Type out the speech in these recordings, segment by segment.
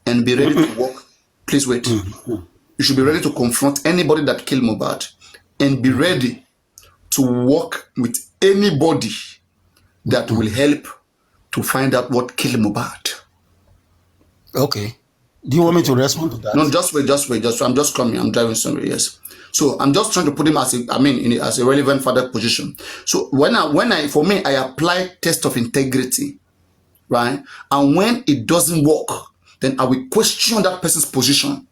and be ready to work. Please wait. You should be ready to confront anybody that killed Mohbad and be ready to work with anybody that will help to find out what killed Mohbad. Okay. Do you want me to respond to that? No, just wait. I'm just coming. I'm driving somewhere. Yes. So I'm just trying to put him as as a relevant father position. So for me, I apply test of integrity, right? And when it doesn't work, then I will question that person's position.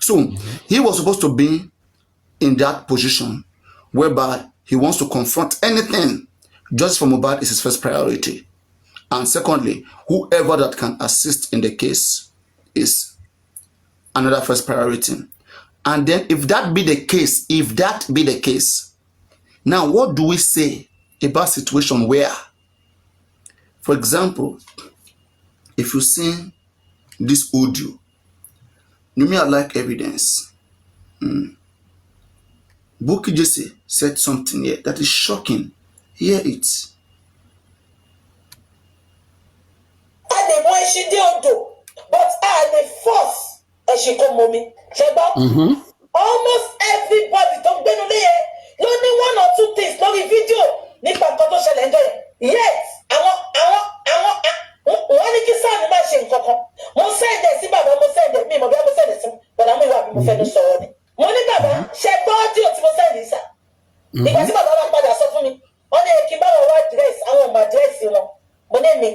So he was supposed to be in that position whereby he wants to confront anything. Justice for Mohbad is his first priority. And secondly, whoever that can assist in the case is another first priority. And then if that be the case, now what do we say about situation where, for example, if you see this audio, you may like evidence. Bukky Jesse said something here that is shocking. Hear it. But I the force and she come mommy. Almost everybody don't be only one or two things, no video. Nipa Toto shall enjoy. Yes, I want one kisan machine koko. Mo send this baba, mo send me, mo send this, but I'm not going to sorry. Money baba, she bought you to send this. Because baba baba so for me. Only Kimbaba white dress, I want my dress, you know. Money me.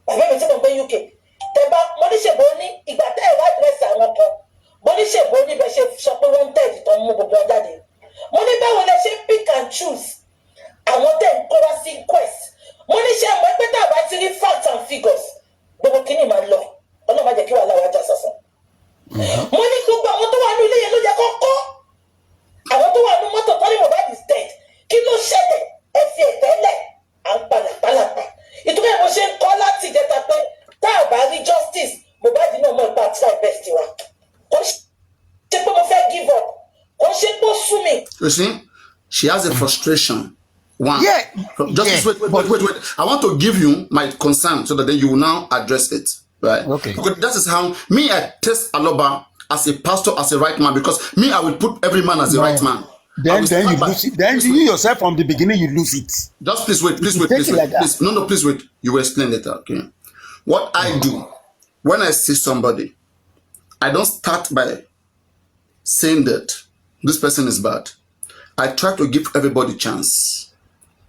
I have to go UK. Teba money she boni, igba te white dress I want to. Money she boni be she shop 130 to move go daddy. Money ba when she pick and choose. I want them cover quest. Money she want better about the facts and figures. But kini man law. Ono ma je ki wala wa jasa so. Money go ba moto wa nu ile lo je koko. I want to wa nu moto tori Mohbad is dead. Kí ló ṣẹlẹ̀? Ẹ fi tẹ́lẹ̀ an pala. Ìtúkẹ́ mo ṣe ń kọ́ láti jẹta pé tá a bá rí justice Mohbad náà mọ̀ nípa try best wa. Kò ṣe pé mo fẹ́ give up. Kò ṣe pé ó sú mi. You see, she has a frustration. One. Yeah. Just wait. I want to give you my concern so that then you will now address it. Right? Okay. Because that is how I test Aloba as a pastor, as a right man, because I will put every man as a right man. Then you lose it. Then you yourself from the beginning you lose it. Just please wait. Please. No, please wait. You will explain later. Okay. What I do when I see somebody, I don't start by saying that this person is bad. I try to give everybody a chance.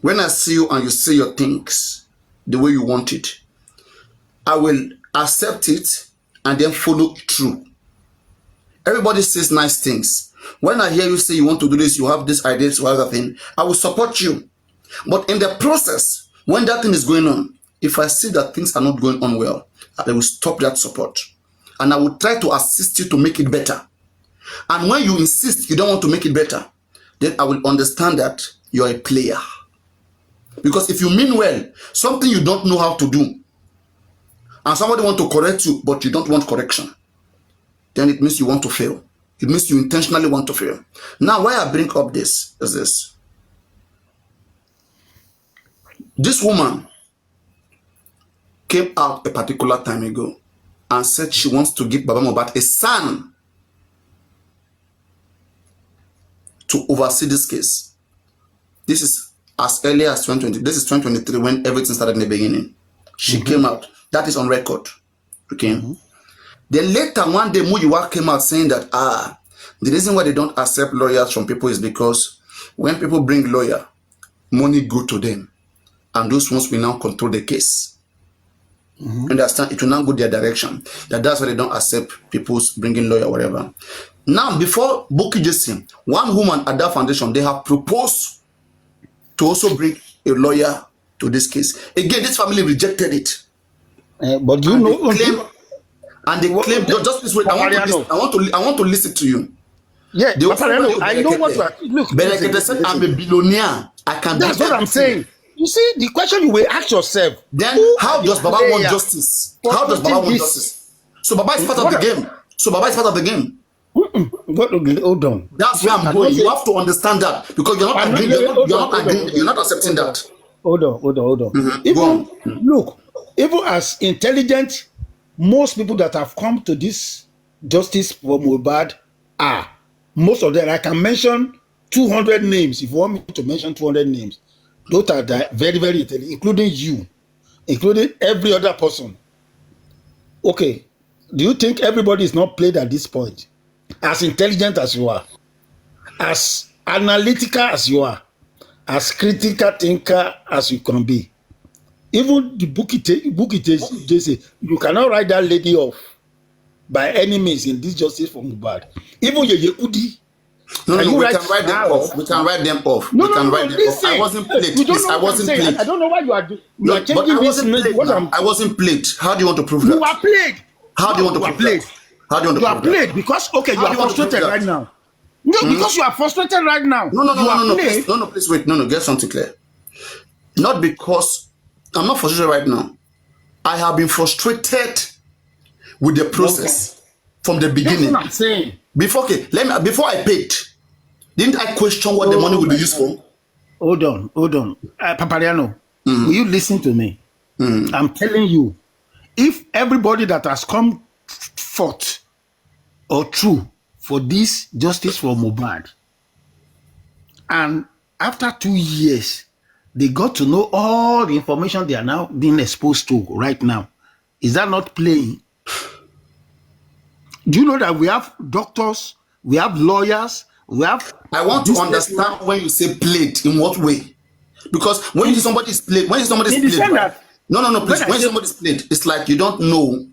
When I see you and you say your things the way you want it, I will accept it and then follow through. Everybody says nice things. When I hear you say you want to do this, you have this idea, you have that thing, I will support you. But in the process, when that thing is going on, if I see that things are not going on well, I will stop that support. And I will try to assist you to make it better. And when you insist you don't want to make it better, then I will understand that you are a player. Because if you mean well, something you don't know how to do, and somebody want to correct you, but you don't want correction, then it means you want to fail. It means you intentionally want to fail. Now, why I bring up this is this. This woman came out a particular time ago and said she wants to give Baba Mohbad a son to oversee this case. This is as early as 2020. This is 2023 when everything started in the beginning. She came out. That is on record. Okay. Then later one day, Muyiwa came out saying that the reason why they don't accept lawyers from people is because when people bring lawyer, money go to them, and those ones will now control the case. Understand? It will now go their direction. That's why they don't accept people's bringing lawyer, whatever. Now, before Bukky Jesse, one woman at that foundation, they have proposed to also bring a lawyer to this case. Again, this family rejected it. But you know, they claim just this way. I want to listen to you. Yeah, I know what you are. Look, said, I'm a billionaire. I can. That's what I'm saying. You see, the question you will ask yourself. Then, how does Baba want justice? How does Baba want justice? So Baba is part of the game. Hold on. That's where I'm going. You have to understand that because you're not agreeing. You're not accepting that. Hold on. Even look, even as intelligent most people that have come to this justice for Mohbad are, most of them, I can mention 200 names. If you want me to mention 200 names, those are very, very intelligent, including you, including every other person. Okay, do you think everybody is not played at this point? As intelligent as you are, as analytical as you are, as critical thinker as you can be. Even the book they say you cannot write that lady off by any means in this justice for Mohbad. Even Yekudi. No, we can write them off. We can write them off. No, we can write them off. I wasn't played. Please, I wasn't played. I don't know why you are changing I this. I wasn't played. How do you want to prove that? You are played. How do you want to prove that? How do you want to prove that? You are played because you are frustrated right now. No, because you are frustrated right now. No, please wait. No, get something clear. Not because I'm not frustrated right now. I have been frustrated with the process from the beginning. That's what I'm saying. Before I paid, didn't I question what the money would be used for? Hold on. Paparaino, will you listen to me? I'm telling you, if everybody that has come forth or true for this justice for Mohbad, and after 2 years, they got to know all the information they are now being exposed to right now. Is that not playing? Do you know that we have doctors, we have lawyers, we have... I want to understand when you say played, in what way? Because when you see somebody is played, No, please. When somebody is played, it's like you don't know.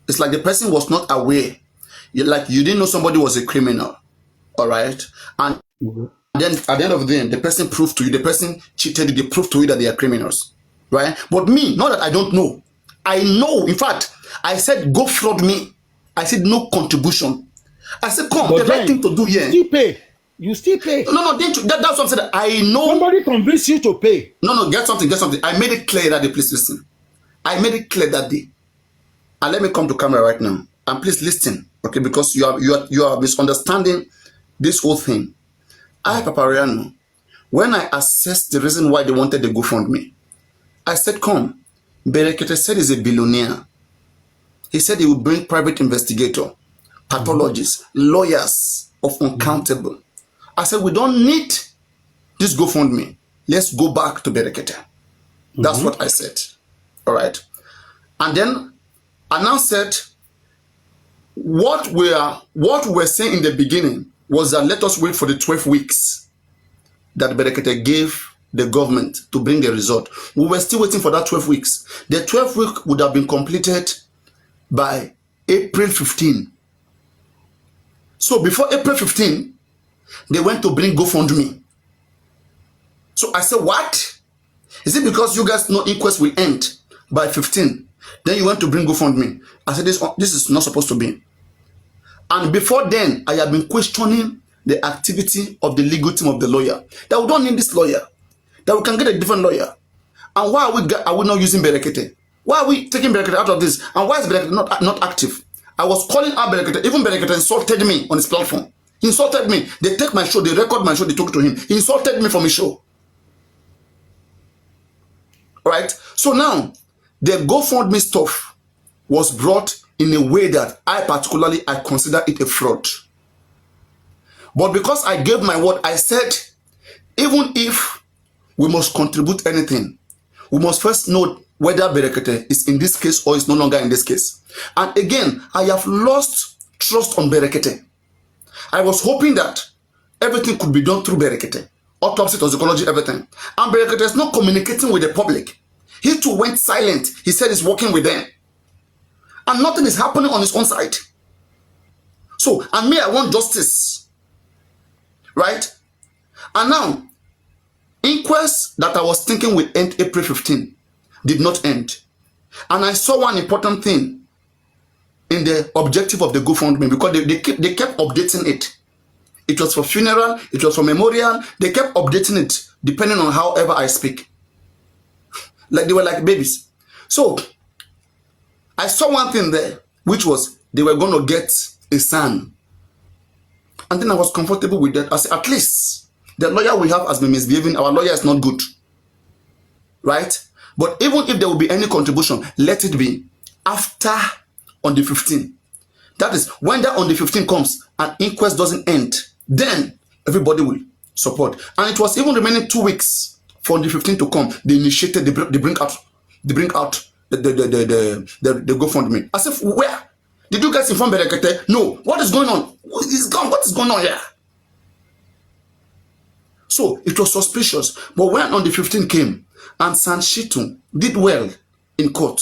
It's like the person was not aware. You didn't know somebody was a criminal. All right? And then at the end of the day, the person proved to you, the person cheated you, they proved to you that they are criminals. Right? But me, not that I don't know. I know. In fact, I said, go fraud me. I said, no contribution. I said, come, the right thing to do here. You still pay. No, that's what I'm saying. I know. Somebody convinced you to pay. No, get something. I made it clear that day. Please listen. I made it clear that day. And let me come to camera right now. And please listen, okay? Because you are misunderstanding this whole thing. Paparaino, when I assessed the reason why they wanted the GoFundMe, I said, come. Berekete said he's a billionaire. He said he would bring private investigator, pathologists, lawyers of uncountable. I said, we don't need this GoFundMe. Let's go back to Berekete. That's what I said. All right. And then I now said, what we were saying in the beginning was that let us wait for the 12 weeks that Berekete gave the government to bring the result. We were still waiting for that 12 weeks. The 12 week would have been completed by April 15. So before April 15, they went to bring GoFundMe. So I said, what? Is it because you guys know inquest will end by 15? Then you went to bring GoFundMe. I said, this is not supposed to be. And before then, I have been questioning the activity of the legal team of the lawyer. That we don't need this lawyer. That we can get a different lawyer. And why are we not using Berekete? Why are we taking Berekete out of this? And why is Berekete not active? I was calling out Berekete. Even Berekete insulted me on his platform. He insulted me. They take my show, they record my show, they talk to him. He insulted me from his show. Right? So now, the GoFundMe stuff was brought in a way that I consider it a fraud. But because I gave my word, I said, even if we must contribute anything, we must first know whether Berekete is in this case or is no longer in this case. And again, I have lost trust on Berekete. I was hoping that everything could be done through Berekete. Autopsy, toxicology, everything. And Berekete is not communicating with the public. He too went silent. He said he's working with them. And nothing is happening on his own side. So, and me, I want justice. Right? And now, inquest that I was thinking would end April 15 did not end. And I saw one important thing in the objective of the GoFundMe, because they kept updating it. It was for funeral, it was for memorial. They kept updating it depending on however I speak. Like they were like babies. So I saw one thing there, which was they were going to get a son. And then I was comfortable with that. I said, at least the lawyer we have has been misbehaving. Our lawyer is not good. Right? But even if there will be any contribution, let it be after on the 15th. That is, when that on the 15th comes and inquest doesn't end, then everybody will support. And it was even remaining 2 weeks for the 15th to come. They initiated, they bring out the GoFundMe. I said, where? Did you guys inform Berekete? No. What is going on? He's gone. What is going on here? So it was suspicious. But when on the 15th came and Sanshitu did well in court,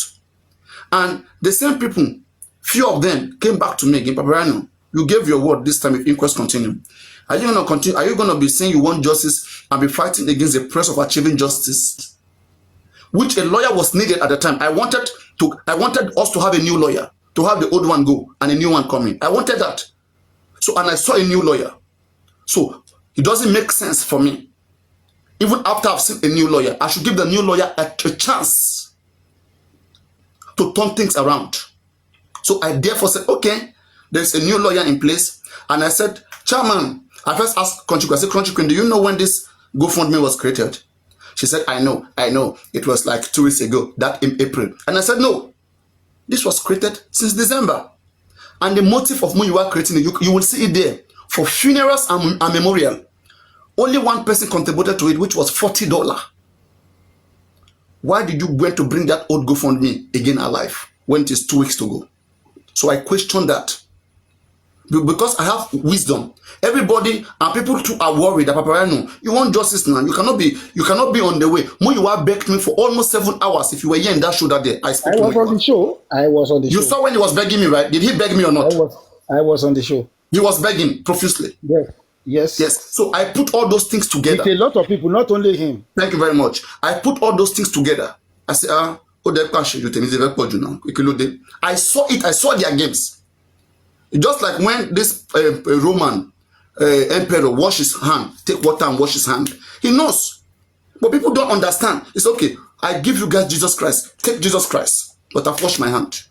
and the same people, few of them came back to me again, Paparaino, you gave your word this time if inquest continue. Are you going to continue? Are you going to be saying you want justice and be fighting against the press of achieving justice? Which a lawyer was needed at the time. I wanted us to have a new lawyer, to have the old one go and a new one come in. I wanted that. So, and I saw a new lawyer. So it doesn't make sense for me. Even after I've seen a new lawyer, I should give the new lawyer a chance to turn things around. So I therefore said, okay, there's a new lawyer in place. And I said, Chairman, I first asked Country Queen, I said, Country Queen, do you know when this GoFundMe was created? She said, I know. It was like 2 weeks ago, that in April. And I said, no, this was created since December. And the motive of when you are creating it, you will see it there. For funerals and memorial. Only one person contributed to it, which was $40. Why did you want to bring that old GoFundMe again alive when it is 2 weeks to go? So I question that. Because I have wisdom. Everybody and people too are worried that Paparaino, you want justice now. You cannot be on the way. When you are begging me for almost 7 hours, if you were here in that show that day, I was on the show. I was on the show. You saw when he was begging me, right? Did he beg me or not? I was on the show. He was begging profusely. Yes. So I put all those things together. With a lot of people, not only him. Thank you very much. I put all those things together. I said, I saw it. I saw their games. Just like when this Roman emperor wash his hand, take water and wash his hand. He knows. But people don't understand. It's okay. I give you guys Jesus Christ. Take Jesus Christ. But I've washed my hand.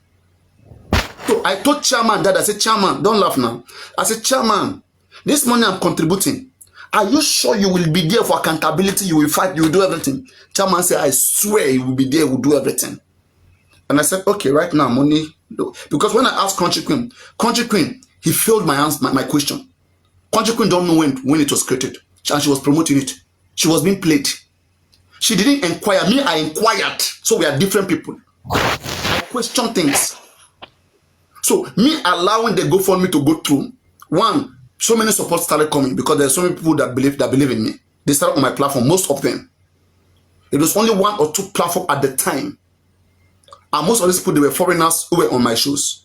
So I told Chairman that, I said, Chairman, don't laugh now. I said, Chairman, this money I'm contributing, are you sure you will be there for accountability? You will fight, you will do everything. Chairman said, I swear you will be there, will do everything. And I said, okay, right now, money. Because when I asked Country Queen, he failed my question. Country Queen don't know when it was created. And she was promoting it. She was being played. She didn't inquire. Me, I inquired. So we are different people. I question things. So me allowing the GoFundMe to go through, one, so many support started coming because there's so many people that believe in me. They started on my platform, most of them. It was only 1 or 2 platforms at the time. And most of these people, they were foreigners who were on my shows.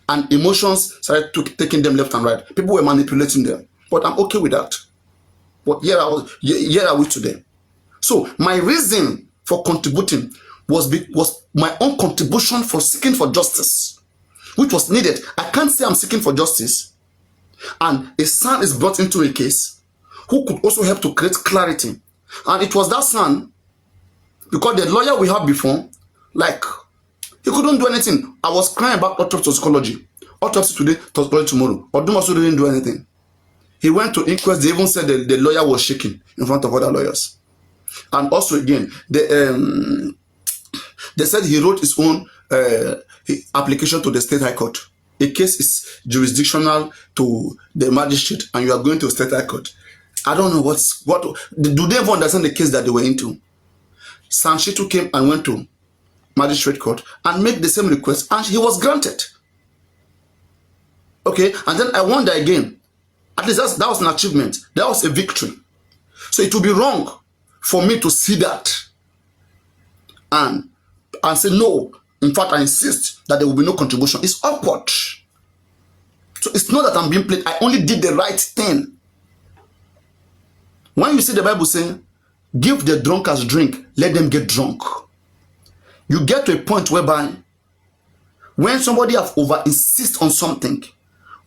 And emotions started taking them left and right. People were manipulating them. But I'm okay with that. But here are we today. So my reason for contributing was my own contribution for seeking for justice, which was needed. I can't say I'm seeking for justice. And a son is brought into a case who could also help to create clarity. And it was that son, because the lawyer we had before, like, he couldn't do anything. I was crying about autopsy toxicology. Autopsy today, toxicology tomorrow. Odumasu didn't do anything. He went to inquest. They even said the lawyer was shaking in front of other lawyers. And also again, they said he wrote his own application to the state high court. A case is jurisdictional to the magistrate, and you are going to state high court. I don't know what do they even understand the case that they were into? Sanshitu came and went to magistrate court and made the same request, and he was granted. Okay, and then I wonder again. At least that was an achievement. That was a victory. So it would be wrong for me to see that and say no. In fact, I insist that there will be no contribution. It's awkward. So it's not that I'm being played. I only did the right thing. When you see the Bible saying, give the drunkards drink, let them get drunk. You get to a point whereby when somebody have over insist on something,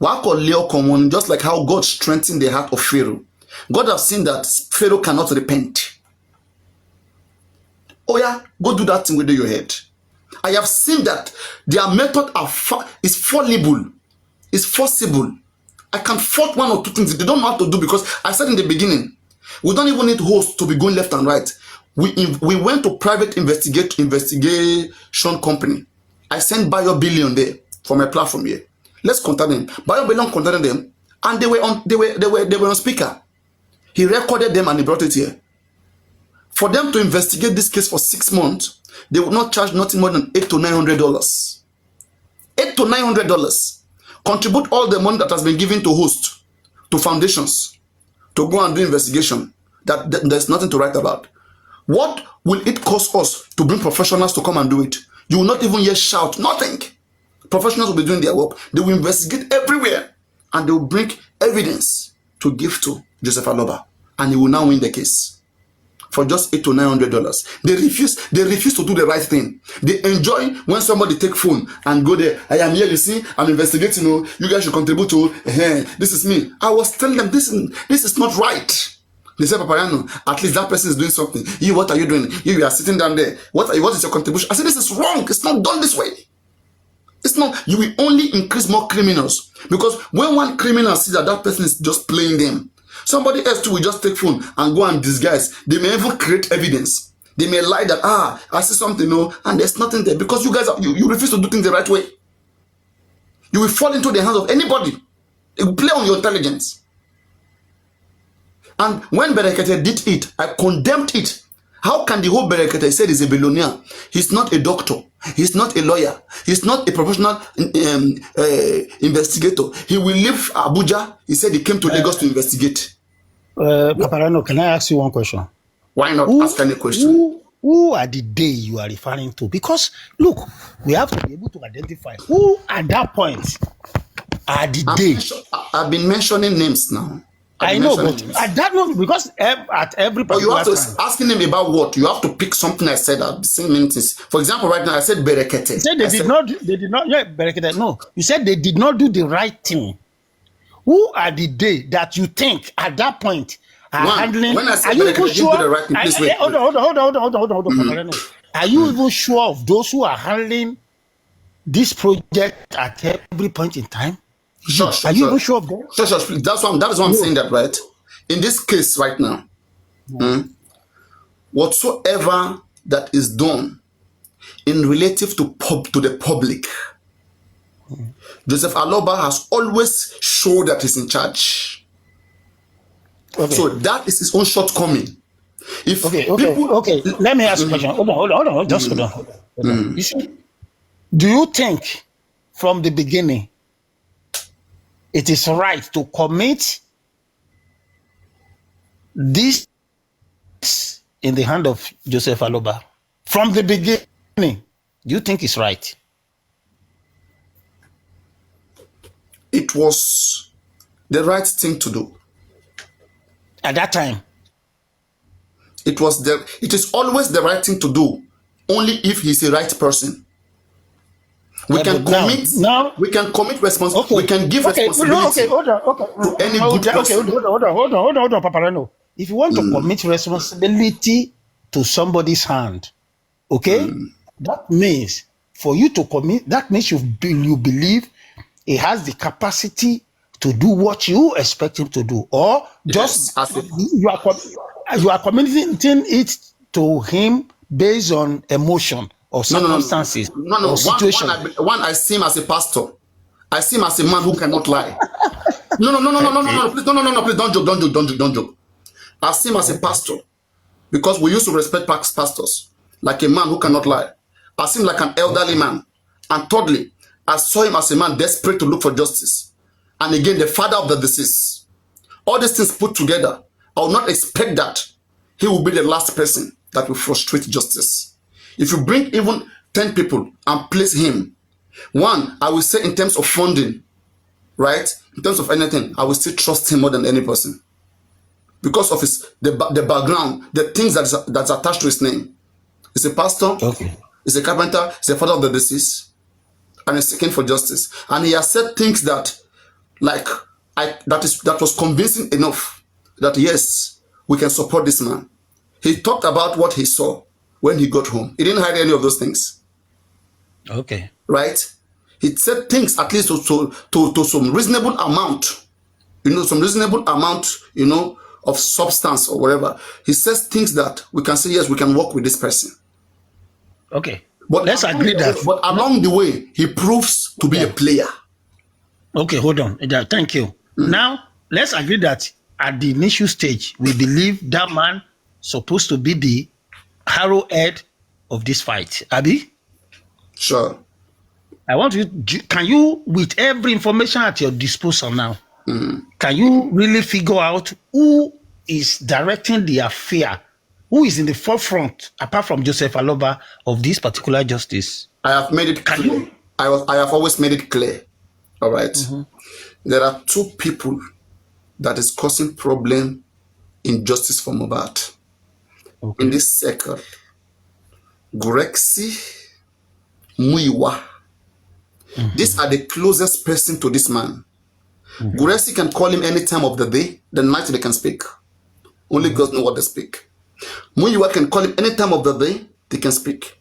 just like how God strengthened the heart of Pharaoh. God has seen that Pharaoh cannot repent. Oh yeah, go do that thing with your head. I have seen that their method is fallible, is forcible. I can fault 1 or 2 things they don't know how to do, because I said in the beginning, we don't even need hosts to be going left and right. We went to private investigation company. I sent Bayo billion there from a platform here. Let's contact them. Bayo Belong contacted them, and they were on speaker. He recorded them and he brought it here. For them to investigate this case for 6 months, they would not charge nothing more than $800 to $900. $800 to $900. Contribute all the money that has been given to hosts, to foundations, to go and do investigation. That there's nothing to write about. What will it cost us to bring professionals to come and do it? You will not even hear shout, nothing. Professionals will be doing their work. They will investigate everywhere, and they will bring evidence to give to Joseph Aloba, and he will now win the case for just $800 to $900. They refuse to do the right thing. They enjoy when somebody take phone and go there. I am here, you see, I'm investigating. You guys should contribute to. This is me. I was telling them this is not right. They said, paparaino, at least that person is doing something. You, what are you doing? You are sitting down there. What is your contribution? I said, this is wrong. It's not done this way. It's not. You will only increase more criminals, because when one criminal sees that person is just playing them, somebody else too will just take phone and go and disguise. They may even create evidence. They may lie that, I see something, and there's nothing there, because you guys you refuse to do things the right way. You will fall into the hands of anybody. They will play on your intelligence. And when Berekete did it, I condemned it. How can the whole Berekete say he's a billionaire? He's not a doctor. He's not a lawyer. He's not a professional investigator. He will leave Abuja. He said he came to Lagos to investigate. Paparaino, can I ask you one question? Why not ask any question? Who are the day you are referring to? Because, look, we have to be able to identify who at that point are the day. I've been mentioning names now. I know, but at that moment, because at every point, you have to asking him about what? You have to pick something I said at the same minutes. For example, right now I said Berekete. You said they did not. Yeah, Berekete. No, you said they did not do the right thing. Who are the day that you think at that point are handling? When I said Berekete didn't do the right thing, please wait. Hold on. Are you even sure of those who are handling this project at every point in time? Are you even sure of that? Sure. That's why I'm saying that, right? In this case right now, whatsoever that is done in relative to the public, Joseph Aloba has always showed that he's in charge. Okay. So that is his own shortcoming. Okay. Let me ask a question. Hold on. Just hold on. You see, do you think from the beginning it is right to commit this in the hand of Joseph Aloba? From the beginning, do you think it's right? It was the right thing to do. At that time? It is always the right thing to do, only if he's the right person. We can commit responsibility. We can give responsibility to any good person. Hold on, Paparaino. If you want to commit responsibility to somebody's hand, that means for you to commit, that means you believe he has the capacity to do what you expect him to do, or just you are committing it to him based on emotion or circumstances. No. Situation. One, I see him as a pastor. I see him as a man who cannot lie. No, please, don't joke. I see him as a pastor because we used to respect pastors, like a man who cannot lie. I see him like an elderly man. And thirdly, I saw him as a man desperate to look for justice. And again, the father of the deceased. All these things put together, I will not expect that he will be the last person that will frustrate justice. If you bring even 10 people and place him, one, I will say in terms of funding, right? In terms of anything, I will still trust him more than any person. Because of the background, the things that's attached to his name. He's a pastor, he's a carpenter, he's a father of the deceased, and he's seeking for justice. And he has said things that was convincing enough that yes, we can support this man. He talked about what he saw when he got home. He didn't hide any of those things. Okay. Right? He said things at least to some reasonable amount, some reasonable amount, of substance or whatever. He says things that we can say, yes, we can work with this person. Okay. But let's agree that. But along the way, he proves to be a player. Okay, hold on. Thank you. Now, let's agree that at the initial stage, we believe that man supposed to be the arrowhead of this fight. Abi? Sure. I want you, can you, with every information at your disposal now, can you really figure out who is directing the affair? Who is in the forefront, apart from Joseph Aloba, of this particular justice? I have made it clear. I have always made it clear. All right. There are two people that is causing problem in justice for Mohbad. Okay. In this circle, Grexy, Muiwa. These are the closest person to this man. Grexy can call him any time of the day, the night they can speak. Only God knows what they speak. Muiwa can call him any time of the day, they can speak.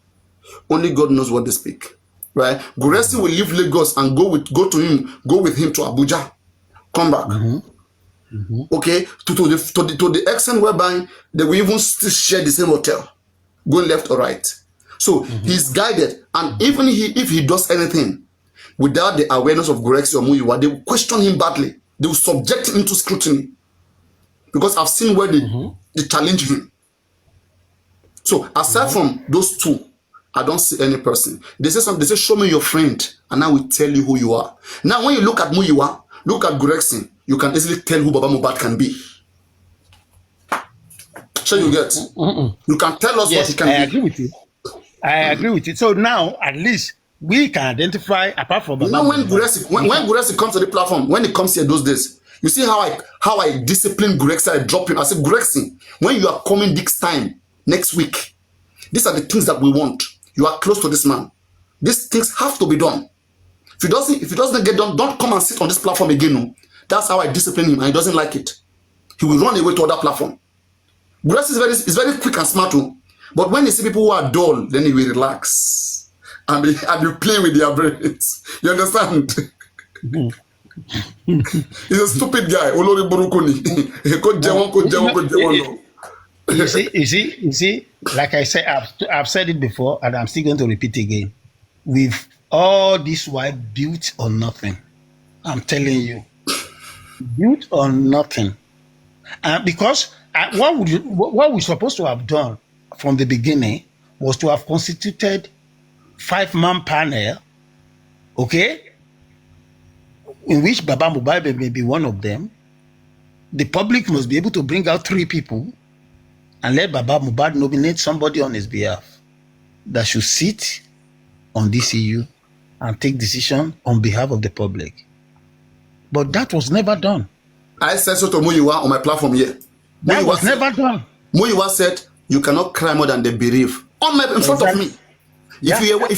Only God knows what they speak. Right? Grexy will leave Lagos and go with him to Abuja. Come back. Okay? To the extent whereby they will even still share the same hotel. Going left or right. So he's guided. And even if he does anything without the awareness of Grexy or Muiwa, they will question him badly. They will subject him to scrutiny. Because I've seen where they challenge him. So aside from those two, I don't see any person. They say, show me your friend, and I will tell you who you are. Now, when you look at Muiwa, look at Grexy, you can easily tell who Baba Mohbad can be. Sure, you get? You can tell us what he can be. I agree with you. I agree with you. So now, at least, we can identify, apart from Baba Mohbad. When Grexy comes to the platform, when he comes here those days, you see how I discipline Grexy, I drop him. I say, Grexy, when you are coming next time, next week, these are the things that we want. You are close to this man. These things have to be done. If it doesn't get done, don't come and sit on this platform again. No. That's how I discipline him, and he doesn't like it. He will run away to other platform. Grexy is very quick and smart too. But when you see people who are dull, then he will relax and be playing with their brains. You understand? He's a stupid guy. You see, like I said, I've said it before, and I'm still going to repeat again. With all this while built on nothing, I'm telling you, built on nothing. Because what we're supposed to have done from the beginning was to have constituted 5-man panel, okay, in which Baba Mohbad may be one of them. The public must be able to bring out 3 people and let Baba Mohbad nominate somebody on his behalf that should sit on this EU and take decision on behalf of the public. But that was never done. I said so to Muiwa on my platform here. That was never done. Muiwa said, you cannot cry more than they bereave. In front of me. If you were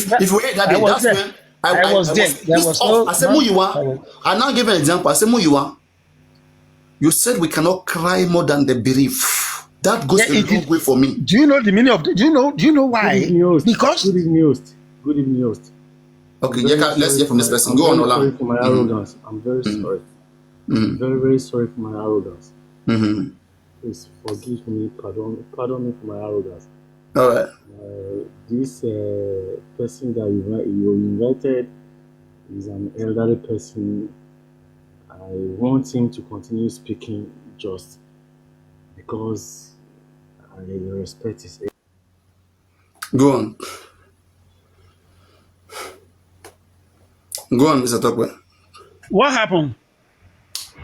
that day, that's when I was pissed off. I said, Muiwa, I now give an example. I said, Muiwa, you said we cannot cry more than the bereave. That goes a long way for me. Do you know the meaning of do you know why? Because good evening, host. Okay, let's hear from this person. Go on, Ola. Sorry for my arrogance. I'm very sorry. Very, very sorry for my arrogance. Please forgive me, pardon me for my arrogance. All right. This person that you invited is an elderly person. I want him to continue speaking just because I respect his age. Go on. Go on, Mr. Tope. What happened?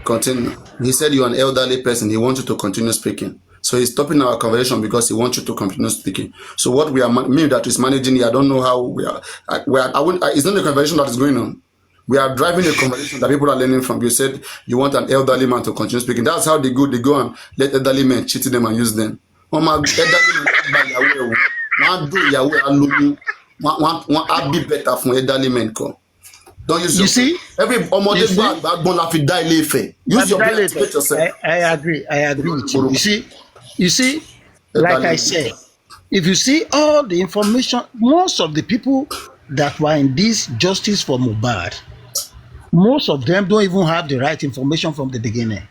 Continue. He said you're an elderly person. He wants you to continue speaking. So he's stopping our conversation because he wants you to continue speaking. So what we are, me that is managing here, I don't know how we are. It's not a conversation that is going on. We are driving a conversation that people are learning from. You said you want an elderly man to continue speaking. That's how they go. They go and let elderly men cheat them and use them. Oh my elderly men, one do Yahweh alone. One be better from elderly men. Don't use you see every use your brain to yourself. I agree with you. You see, like I said, if you see all the information, most of the people that were in this justice for Mohbad, most of them don't even have the right information from the beginning.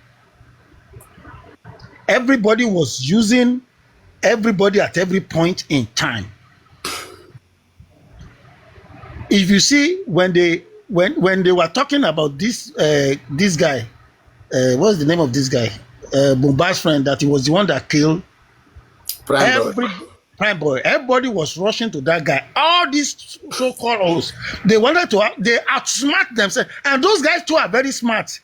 Everybody was using everybody at every point in time. if you see when they were talking about this guy, what's the name of this guy? Mohbad's friend, that he was the one that killed Prime Boy. Everybody was rushing to that guy. All these so-called hosts, they outsmart themselves, and those guys too are very smart.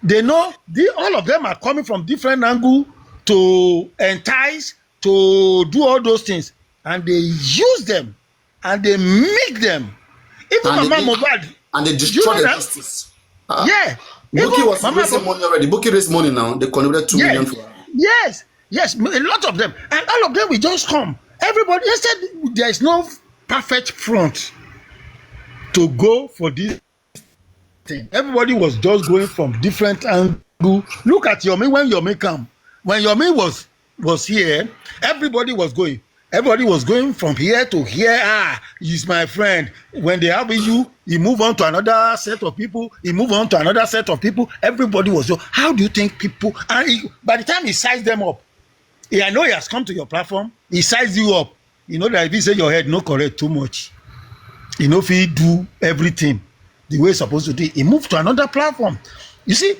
They know all of them are coming from different angles to entice, to do all those things, and they use them and they make them. Even Mama Mohbad, and they destroy the justice. Yeah. Bukky was raising money already. Bukky raised money now. They contributed 2 million for her. Yes, a lot of them. And all of them will just come. Everybody, instead, there is no perfect front to go for this thing. Everybody was just going from different angles. Look at Yomi when Yomi came. When Yomi was here, everybody was going. Everybody was going from here to here. He's my friend. When they have you, he move on to another set of people. He move on to another set of people. Everybody was so. How do you think people? And by the time he sized them up, I know he has come to your platform. He sized you up. You know that if he say your head no correct too much, you know if he do everything the way he's supposed to do, he moved to another platform. You see,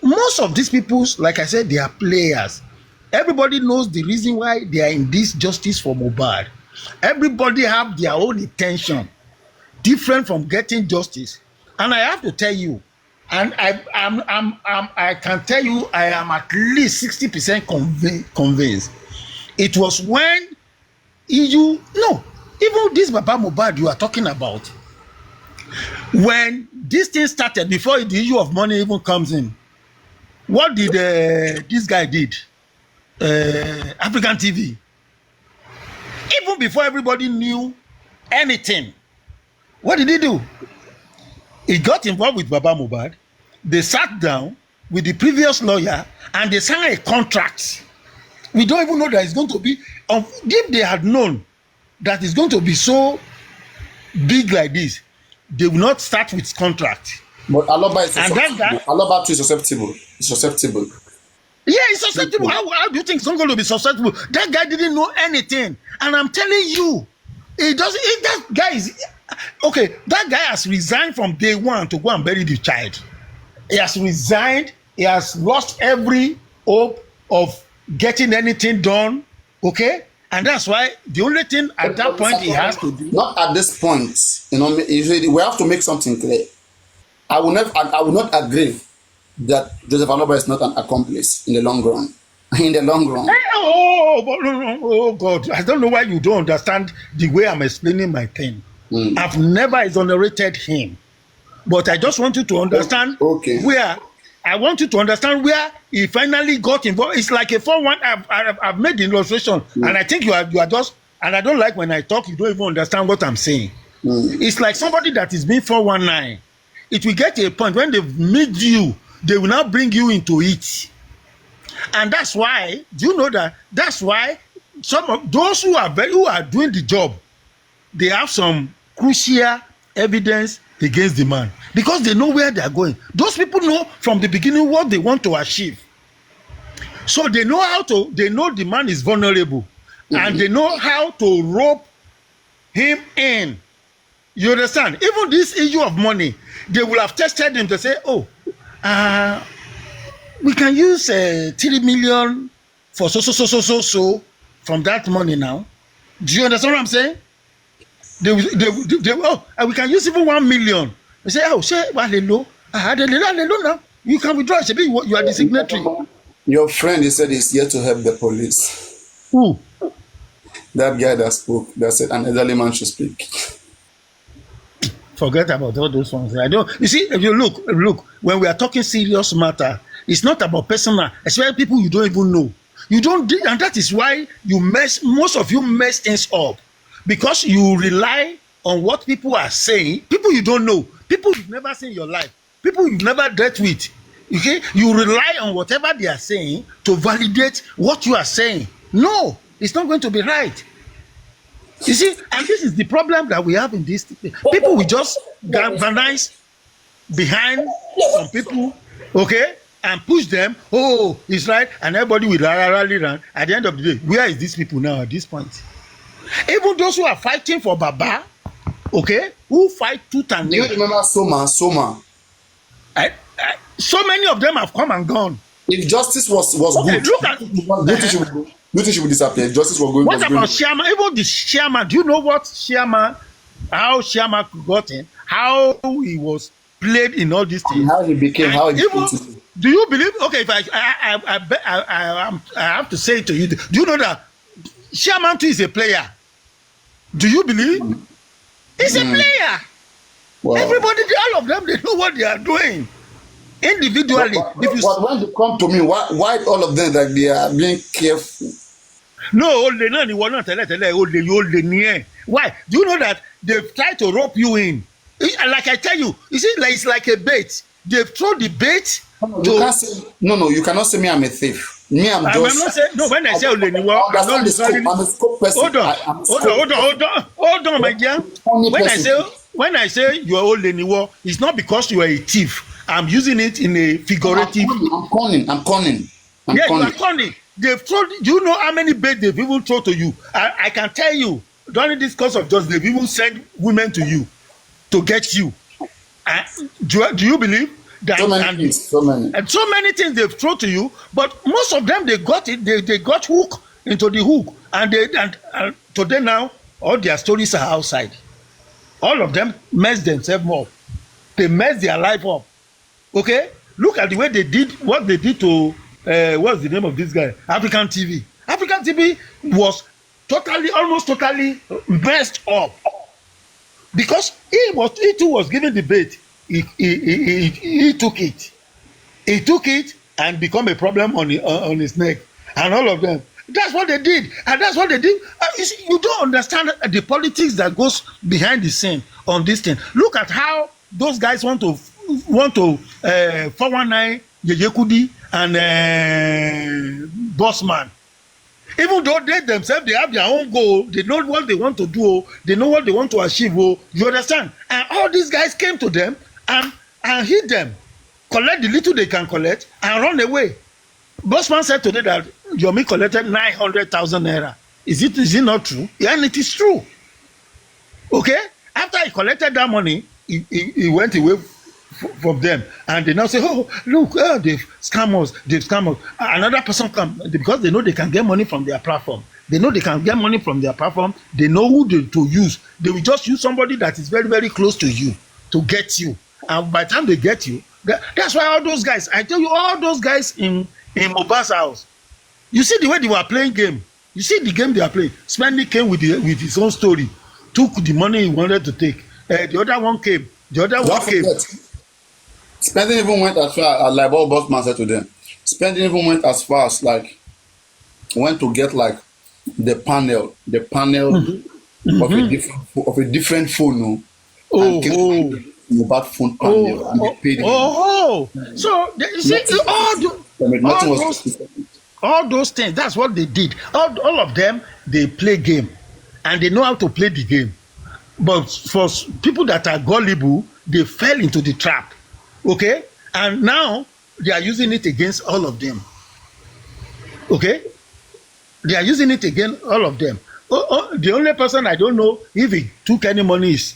most of these people, like I said, they are players. Everybody knows the reason why they are in this justice for Mohbad. Everybody have their own intention, different from getting justice. And I have to tell you, and I can tell you, I am at least 60% convinced. It was when even this Baba Mohbad you are talking about, when this thing started, before the issue of money even comes in, what did this guy did? African TV. Even before everybody knew anything, what did he do? He got involved with Baba Mohbad. They sat down with the previous lawyer and they signed a contract. We don't even know that it's going to be. If they had known that it's going to be so big like this, they will not start with contract. But Aloba is susceptible. Aloba too is susceptible. It's susceptible. Yeah, it's susceptible. How do you think it's not going to be susceptible? That guy didn't know anything. And I'm telling you, that guy is okay. That guy has resigned from day one to go and bury the child. He has resigned. He has lost every hope of getting anything done. Okay? And that's why the only thing at that point he has to do. Not at this point. We have to make something clear. I will not agree that Joseph Aloba is not an accomplice in the long run. In the long run. Oh God! I don't know why you don't understand the way I'm explaining my thing. I've never exonerated him, but I just want you to understand where I want you to understand where he finally got involved. It's like a 4-1. I've made the illustration, and I think you are just. And I don't like when I talk, you don't even understand what I'm saying. It's like somebody that is being 419. It will get to a point when they meet you, they will now bring you into it. And that's why, do you know that? That's why some of those who are doing the job, they have some crucial evidence against the man because they know where they are going. Those people know from the beginning what they want to achieve. So they know they know the man is vulnerable, and they know how to rope him in. You understand? Even this issue of money, they will have tested him to say, we can use 3 million for so from that money now. Do you understand what I'm saying? We can use even 1 million. They say, now. You can withdraw. You are the signatory. Your friend, he said, is here to help the police. Who? That guy that spoke, that said an elderly man should speak. Forget about all those ones. You see, if you look, when we are talking serious matter, it's not about personal, especially people you don't even know. And that is why most of you mess things up. Because you rely on what people are saying, people you don't know, people you've never seen in your life, people you've never dealt with. Okay? You rely on whatever they are saying to validate what you are saying. No, it's not going to be right. You see, and this is the problem that we have in this. People will just galvanize behind some people, okay, and push them. Oh, it's right, and everybody will rally run. At the end of the day, where is these people now at this point? Even those who are fighting for Baba, okay, who fight tooth and Do you nail. remember Soma? So many of them have come and gone. If justice was Okay, good, look at do you think she would disappear? If justice was going, what about Sharma? Even the Sharma, do you know what Sharma, how Sharma got in, how he was played in all these things, how he became, how he even, became. do you believe? Okay, if I have to say it to you, do you know that Sharma too is a player? Do you believe? He's a player. Wow. Everybody, all of them, they know what they are doing individually. But when they come to me, why all of them like they are being careful? No, only no, you will not tell only near. Why? Do you know that they've tried to rope you in? Like I tell you, you see, like it's like a bait. They've thrown the bait. You cannot say me I'm a thief. Me, I'm not saying no. When I say only I'm not I'm a scope person. Hold on, my dear. When I say you are only it's not because you are a thief. I'm using it in a figurative. I'm conning. You are conning. They've thrown. Do you know how many bait they've even thrown to you? I can tell you during this course of justice, they've even sent women to you to get you. Do you believe that? So many things they've thrown to you, but most of them they got it. They got hooked into the hook, and today now all their stories are outside. All of them mess themselves up. They mess their life up. Okay, look at the way they did what they did to what's the name of this guy? African TV. African TV was almost totally messed up because he too was given the bait. He took it. He took it and become a problem on his neck, and all of them. That's what they did, and that's what they did. You don't understand the politics that goes behind the scene on this thing. Look at how those guys want to 419 Yeyekudi and Bossman. Even though they themselves they have their own goal, they know what they want to do, they know what they want to achieve. You understand? And all these guys came to them and hit them, collect the little they can collect, and run away. Bossman said today that Yomi collected 900,000 naira. Is it not true? Yeah, and it is true. Okay? After he collected that money, he went away from them, and they now say, oh, look, they've scammed us. Another person come because they know they can get money from their platform. They know who to use. They will just use somebody that is very, very close to you to get you. And by the time they get you, that's why all those guys, I tell you, all those guys in Mohbad's house, you see the way they were playing game. You see the game they are playing. Spendy came with his own story, took the money he wanted to take. The other one came. Spending even went as far as like what Bossman said to them. Spending even went as far as like went to get like the panel of a different phone. No? Mohbad phone panel and they paid him. So you see all those things. That's what they did. All of them they play game, and they know how to play the game. But for people that are gullible, they fell into the trap. Okay, and now they are using it against all of them. Okay, they are using it against all of them. The only person I don't know if he took any money is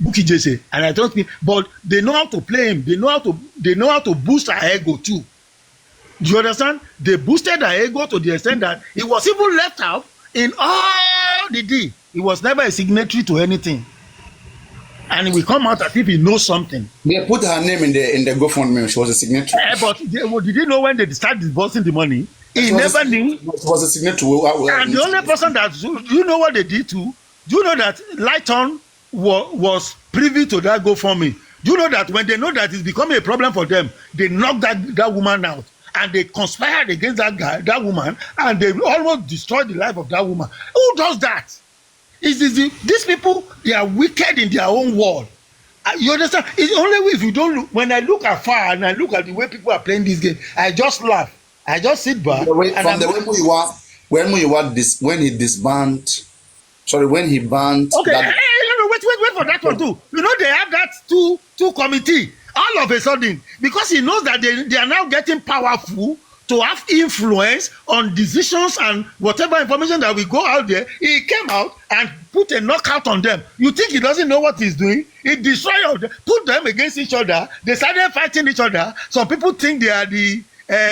Buki Jesse, and I don't think. But they know how to play him. They know how to boost our ego too. Do you understand? They boosted our ego to the extent that he was even left out in all the deal. He was never a signatory to anything. And he will come out as if he knows something. They put her name in the GoFundMe. She was a signatory. But did you know when they started disbursing the money? He never knew. She was a signatory. And the only person that, do you know what they did too? Do you know that Lighton was privy to that GoFundMe? Do you know that when they know that it's becoming a problem for them, they knocked that woman out, and they conspired against that woman, and they almost destroyed the life of that woman? Who does that? These people, they are wicked in their own world. You understand? It's only if you don't look. When I look afar and I look at the way people are playing this game, I just laugh. I just sit back. When he banned. Okay, wait for that one too. You know they have that two committee all of a sudden because he knows that they are now getting powerful to have influence on decisions and whatever information that will go out there. He came out and put a knockout on them. You think he doesn't know what he's doing? He destroyed them, put them against each other. They started fighting each other. Some people think they are the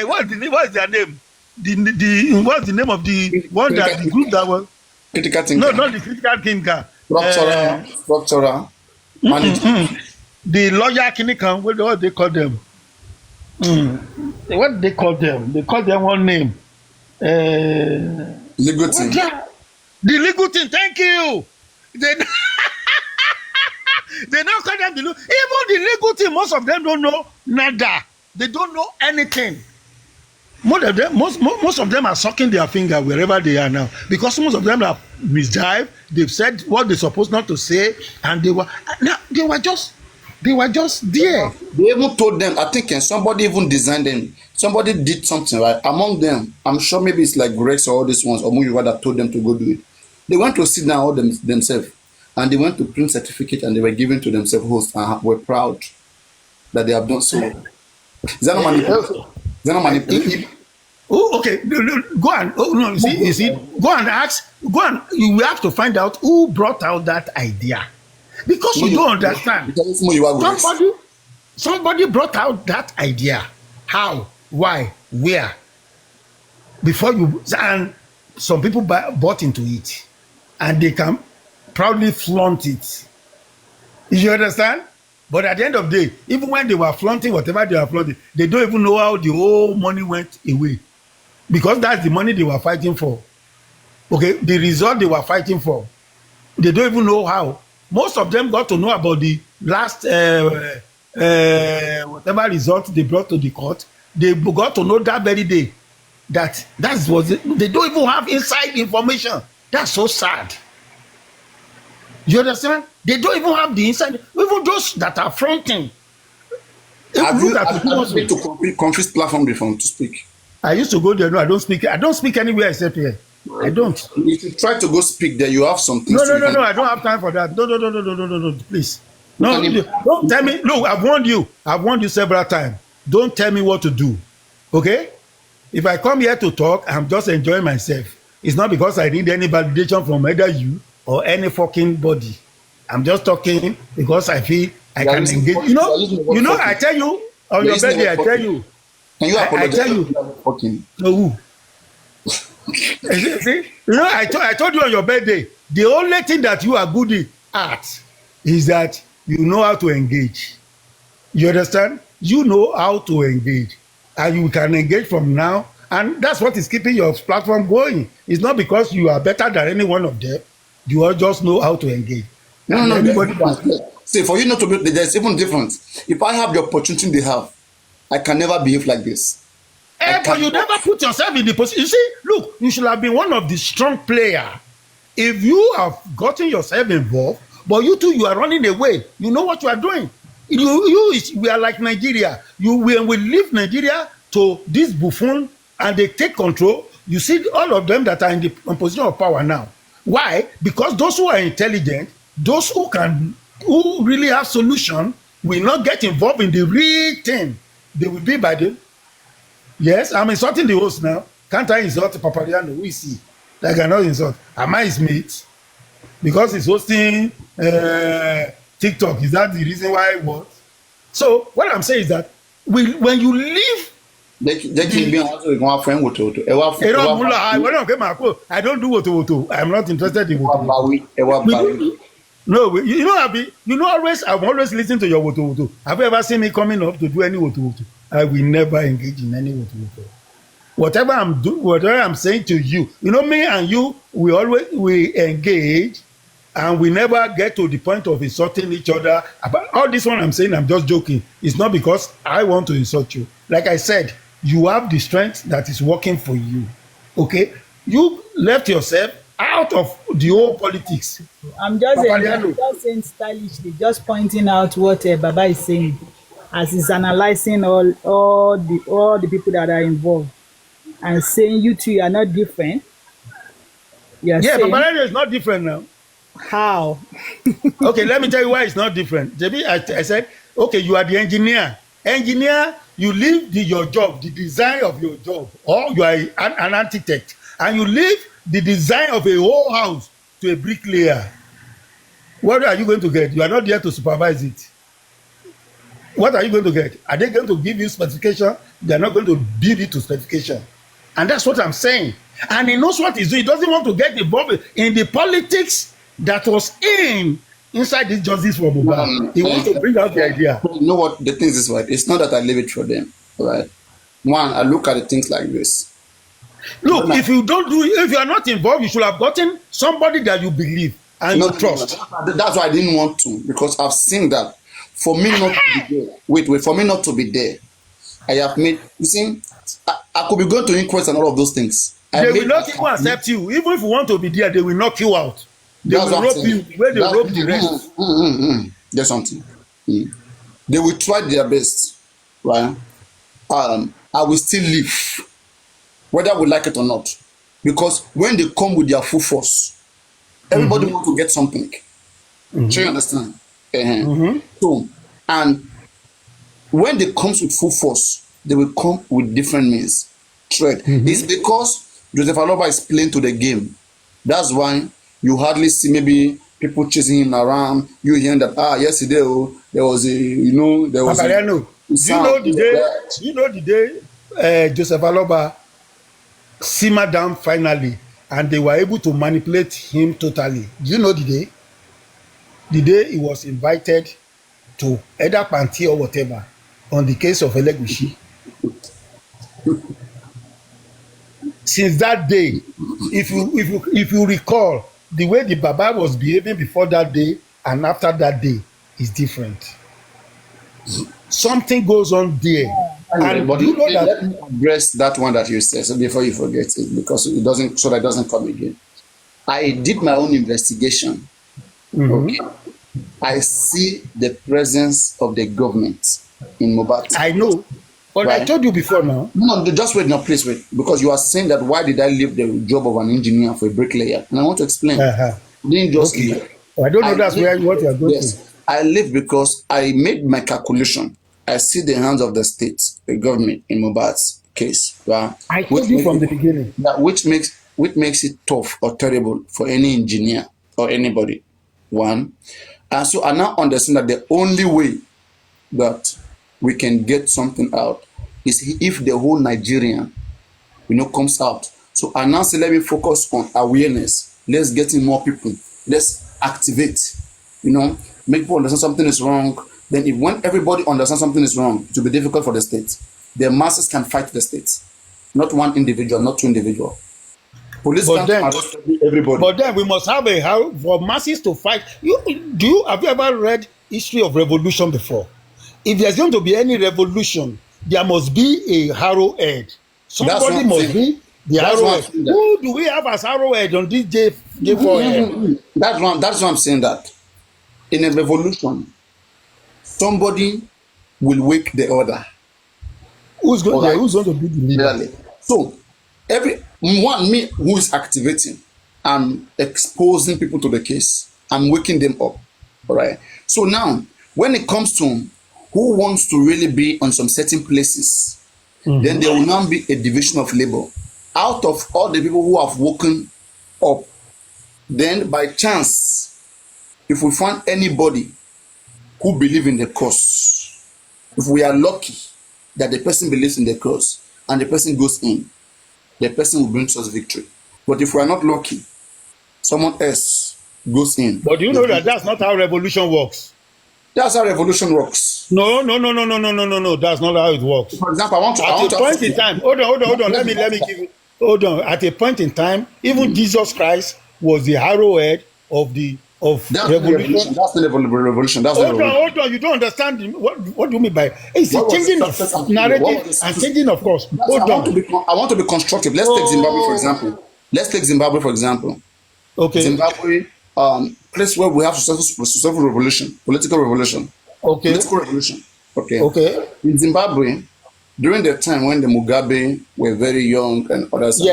what is their name? What's the name of the one that the group that was critical thinker? No, not the critical thinker. Structural manager. The lawyer Kinikan, what they call them? What they call them? They call them one name. Legal team. The legal team. Thank you. They now call them the even the legal team. Most of them don't know nada. They don't know anything. Most of them are sucking their finger wherever they are now, because most of them have misdived. They've said what they're supposed not to say, and they were just there. They even told them, I think somebody even designed them. Somebody did something, right? Among them, I'm sure maybe it's like Rex or all these ones, or Muyiwa that told them to go do it. They went to sit down all themselves, and they went to print certificate, and they were given to themselves hosts, and were proud that they have done so. Is that not manipulation? Oh, okay. Go on. Oh no, you see, go and ask. Go on. You will have to find out who brought out that idea, because you don't understand. Somebody brought out that idea. How? Why? Where? Before you, and some people bought into it, and they can proudly flaunt it. You understand? But at the end of the day, even when they were flaunting whatever they were flaunting, they don't even know how the whole money went away, because that's the money they were fighting for. Okay, the result they were fighting for, they don't even know how. Most of them got to know about the last whatever result they brought to the court. They got to know that very day that was it. They don't even have inside information. That's so sad. You understand? They don't even have the inside. Even those that are fronting. Have you been to Confid's platform before to speak? I used to go there. No, I don't speak. I don't speak anywhere except here. I don't. If you try to go speak there, you have something. No. I don't have time for that. No. Please. No, don't tell me. Look, I've warned you. I've warned you several times. Don't tell me what to do. Okay? If I come here to talk, I'm just enjoying myself. It's not because I need any validation from either you or any fucking body. I'm just talking because I feel I can engage. You know, I tell you on your birthday, I tell you. Can you apologize? I tell you. No. See, you know, I told you on your birthday, the only thing that you are good at is that you know how to engage. You understand? You know how to engage, and you can engage from now, and that's what is keeping your platform going. It's not because you are better than any one of them. You all just know how to engage. No. See, for you not to be, there's even difference. If I have the opportunity they have, I can never behave like this. But you never put yourself in the position. You see, look, you should have been one of the strong players. If you have gotten yourself involved, but you two, you are running away. You know what you are doing. We are like Nigeria. When we leave Nigeria to this buffoon and they take control, you see all of them that are in the position of power now. Why? Because those who are intelligent, those who really have solution, will not get involved in the real thing. They will be by the. Yes, I'm insulting the host now. Can't I insult paparaino? Who is he? I cannot insult. Am I his mate? Because he's hosting TikTok. Is that the reason why it was? So what I'm saying is that when you leave, I don't do woto. I'm not interested in woto. No, I'm always listening to your woto. Have you ever seen me coming up to do any woto? I will never engage in any woto. Whatever I'm doing, whatever I'm saying to you, me and you, we engage, and we never get to the point of insulting each other. About all this one I'm saying, I'm just joking. It's not because I want to insult you. Like I said, you have the strength that is working for you. Okay? You left yourself out of the whole politics. I'm just saying stylishly, just pointing out what Baba is saying, as he's analyzing all the people that are involved, and saying you two are not different. Paparaino is not different now. How? Okay, let me tell you why it's not different. JB, I said, okay, you are the engineer. Engineer you leave your job, the design of your job, or you are an architect, and you leave the design of a whole house to a bricklayer. What are you going to get? You are not there to supervise it. What are you going to get? Are they going to give you specification? They are not going to build it to specification. And that's what I'm saying. And he knows what he's doing. He doesn't want to get involved in the politics that was inside this justice for mohbad. He wants to bring out the idea. You know what the thing is, right? It's not that I leave it for them, right? One, I look at the things like this. Look, if you are not involved, you should have gotten somebody that you believe and you trust. That's why I didn't want to, because I've seen that. For me not to be there, for me not to be there, I have made, you see, I could be going to inquest and all of those things. They will not even accept you. Even if you want to be there, they will knock you out. They will rope you where they rope the rest. There's something. They will try their best, right? I will still live, whether we like it or not. Because when they come with their full force, everybody wants to get something. Do you understand? So, and when they come with full force, they will come with different means. It's because Joseph Owolabi is playing to the game. That's why you hardly see maybe people chasing him around. You hearing that yesterday there was paparaino. Do you know the day Joseph Owolabi simmered down finally, and they were able to manipulate him totally? Do you know the day? The day he was invited to either Panti or whatever on the case of Elegushi. Since that day, if you recall, the way the Baba was behaving before that day and after that day is different. Something goes on there. And but you know that, let me address that one that you said, so before you forget it, because it doesn't, so that it doesn't come again. I did my own investigation. Okay. I see the presence of the government in mohbad. I know, but right? I told you before now. No, just wait, please wait. Because you are saying that why did I leave the job of an engineer for a bricklayer? And I want to explain. Didn't just leave. I don't know what you are going to. I leave because I made my calculation. I see the hands of the state, the government in mohbad's case. Right? I told you from the beginning. Which makes it tough or terrible for any engineer or anybody. One. And so I now understand that the only way that we can get something out is if the whole Nigerian, comes out. So I now say, let me focus on awareness. Let's get in more people. Let's activate, make people understand something is wrong. Then when everybody understands something is wrong, it will be difficult for the state. The masses can fight the state, not one individual, not two individuals. Police can't arrest everybody. But then we must have for masses to fight. Have you ever read history of revolution before? If there's going to be any revolution, there must be a arrowhead. Somebody must be the arrowhead. Who do we have as arrowhead on this J4? That's why I'm saying that. In a revolution, somebody will wake the other. Who's going to be the leader? So me who is activating and exposing people to the case, I'm waking them up. All right. So now, when it comes to who wants to really be on some certain places, then there will now be a division of labor. Out of all the people who have woken up, then by chance, if we find anybody who believes in the cause, if we are lucky that the person believes in the cause and the person goes in, the person will bring us victory. But if we are not lucky, someone else goes in. But you know that that's not how revolution works. That's how revolution works. No. That's not how it works. For example, at a point in time, hold on. Let me give you. Hold on. At a point in time, even Jesus Christ was the arrowhead of revolution. That's the revolution. Hold on. You don't understand what do you mean by it's a changing of narrative and changing of course. Hold on. I want to be constructive. Let's take Zimbabwe for example. Okay. Zimbabwe, place where we have successful revolution, political revolution. Okay. Political revolution. Okay. Okay. In Zimbabwe, during the time when the Mugabe were very young and others, he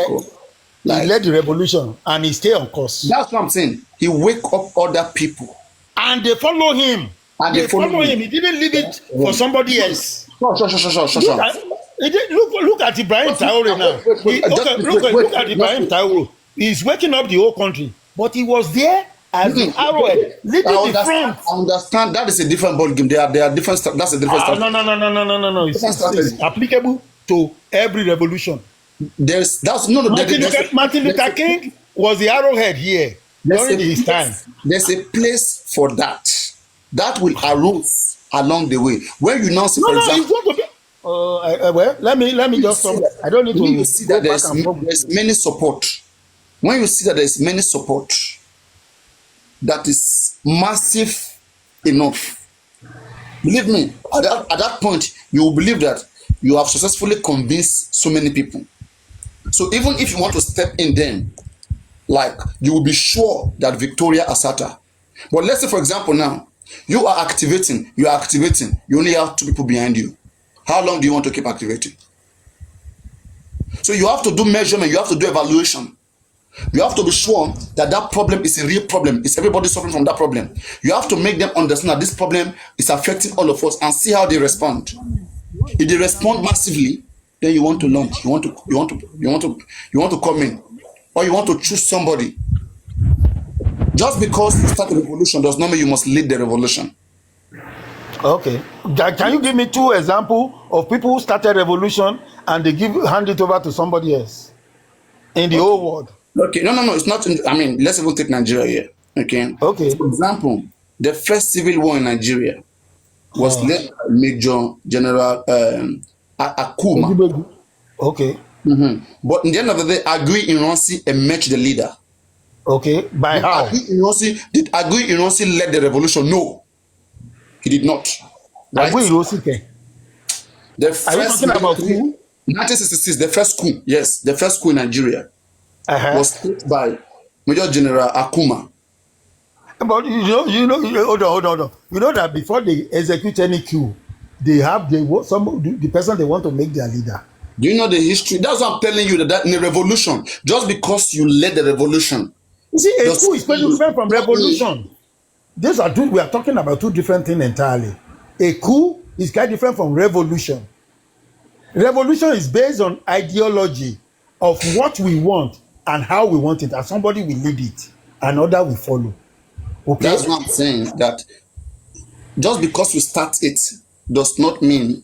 led the revolution and he stayed on course. That's what I'm saying. He wake up other people and they follow him. They follow him. He didn't leave it for somebody else. Sure. Look at Ibrahim Traore now. Look at Ibrahim Traore. He's waking up the whole country, but he was there as the arrowhead leading the front. I understand that is a different ball game. They are different. That's a different strategy. No. It's applicable to every revolution. Martin Luther King was the arrowhead here during his time. There's a place for that. That will arise along the way. When you now see, for example, well, let me just stop. I don't need to. You see that there's many support. When you see that there's many support, that is massive enough. Believe me, at that point, you will believe that you have successfully convinced so many people. So even if you want to step in then, like, you will be sure that Victoria Asata. But let's say, for example, now, you are activating, you only have 2 people behind you. How long do you want to keep activating? So you have to do measurement, you have to do evaluation. You have to be sure that that problem is a real problem. Is everybody suffering from that problem? You have to make them understand that this problem is affecting all of us and see how they respond. If they respond massively, then you want to launch. You want to come in, or you want to choose somebody. Just because you start a revolution does not mean you must lead the revolution. Okay. Can you give me 2 examples of people who started revolution and they hand it over to somebody else in the whole world? Okay, no, it's not. Let's even take Nigeria here. Okay. For example, the first civil war in Nigeria was led by Major General Akuma. Okay. But in the end of the day, Agui Ironsi emerged the leader. Okay. By how? Did Agui Ironsi led the revolution? No, he did not. Right? Agui Ironsi. The first. Are you talking about coup? 1966, the first coup. Yes, the first coup in Nigeria. Was led by Major General Akuma. But hold on. You know that before they execute any coup, the person they want to make their leader. Do you know the history? That's what I'm telling you, that in a revolution, just because you led the revolution. You see, a coup is very different from revolution. We are talking about 2 different things entirely. A coup is quite different from revolution. Revolution is based on ideology of what we want and how we want it, and somebody will lead it, and other will follow. Okay? That's what I'm saying, that just because you start it does not mean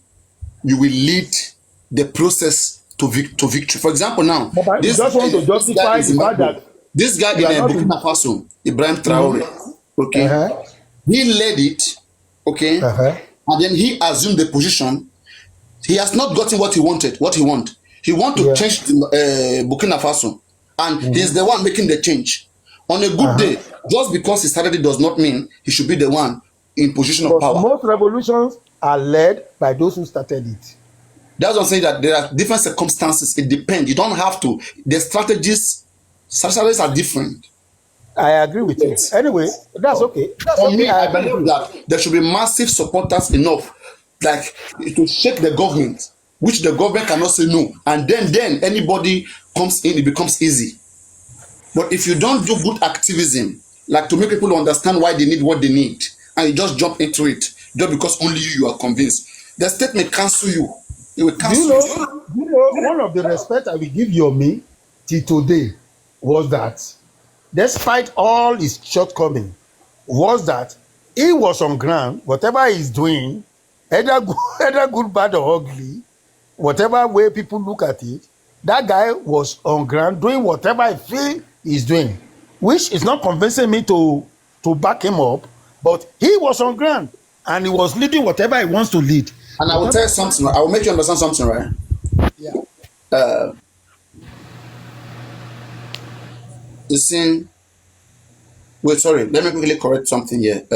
you will lead the process to victory. For example, now, this guy in Burkina Faso, Ibrahim Traore, okay, he led it, okay, and then he assumed the position. He has not gotten what he wanted. He want to change Burkina Faso, and he's the one making the change. On a good day, just because he started it does not mean he should be the one in position of power. Most revolutions are led by those who started it. That's what I'm saying, that there are different circumstances. It depends. You don't have to. The strategies are different. I agree with you. Anyway, that's okay. For me, I believe that there should be massive supporters enough, like, to shake the government, which the government cannot say no. And then anybody comes in, it becomes easy. But if you don't do good activism, like to make people understand why they need what they need, and you just jump into it, just because only you are convinced, the state may cancel you. It will cancel you. One of the respect I will give Yomi till today was that, despite all his shortcomings, was that he was on ground, whatever he's doing, either good, bad, or ugly, whatever way people look at it, that guy was on ground doing whatever I feel he's doing, which is not convincing me to back him up, but he was on ground and he was leading whatever he wants to lead. And I will tell you something, I will make you understand something, right? Yeah. You see, wait, sorry, let me quickly correct something here.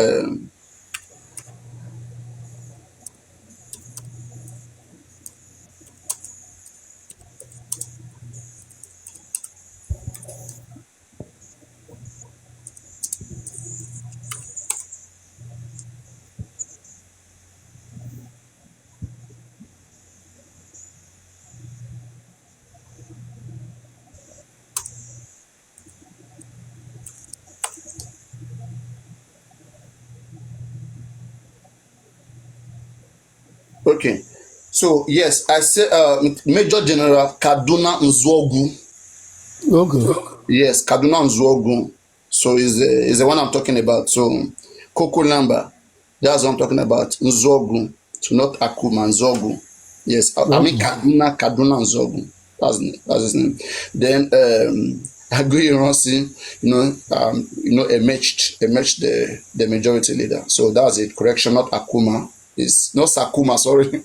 Okay. So yes, I say Major General Kaduna Nzogu. Okay. Yes, Kaduna Nzogu. So is the one I'm talking about. So Coco Lamba, that's what I'm talking about. Nzogu. So not Akuma, Nzogu. Yes, I mean Okay. Kaduna Nzogu. That's his name. Then Aguiyi Ironsi, emerged the majority leader. So that's it. Correction, not Akuma. It's not Sakuma, sorry.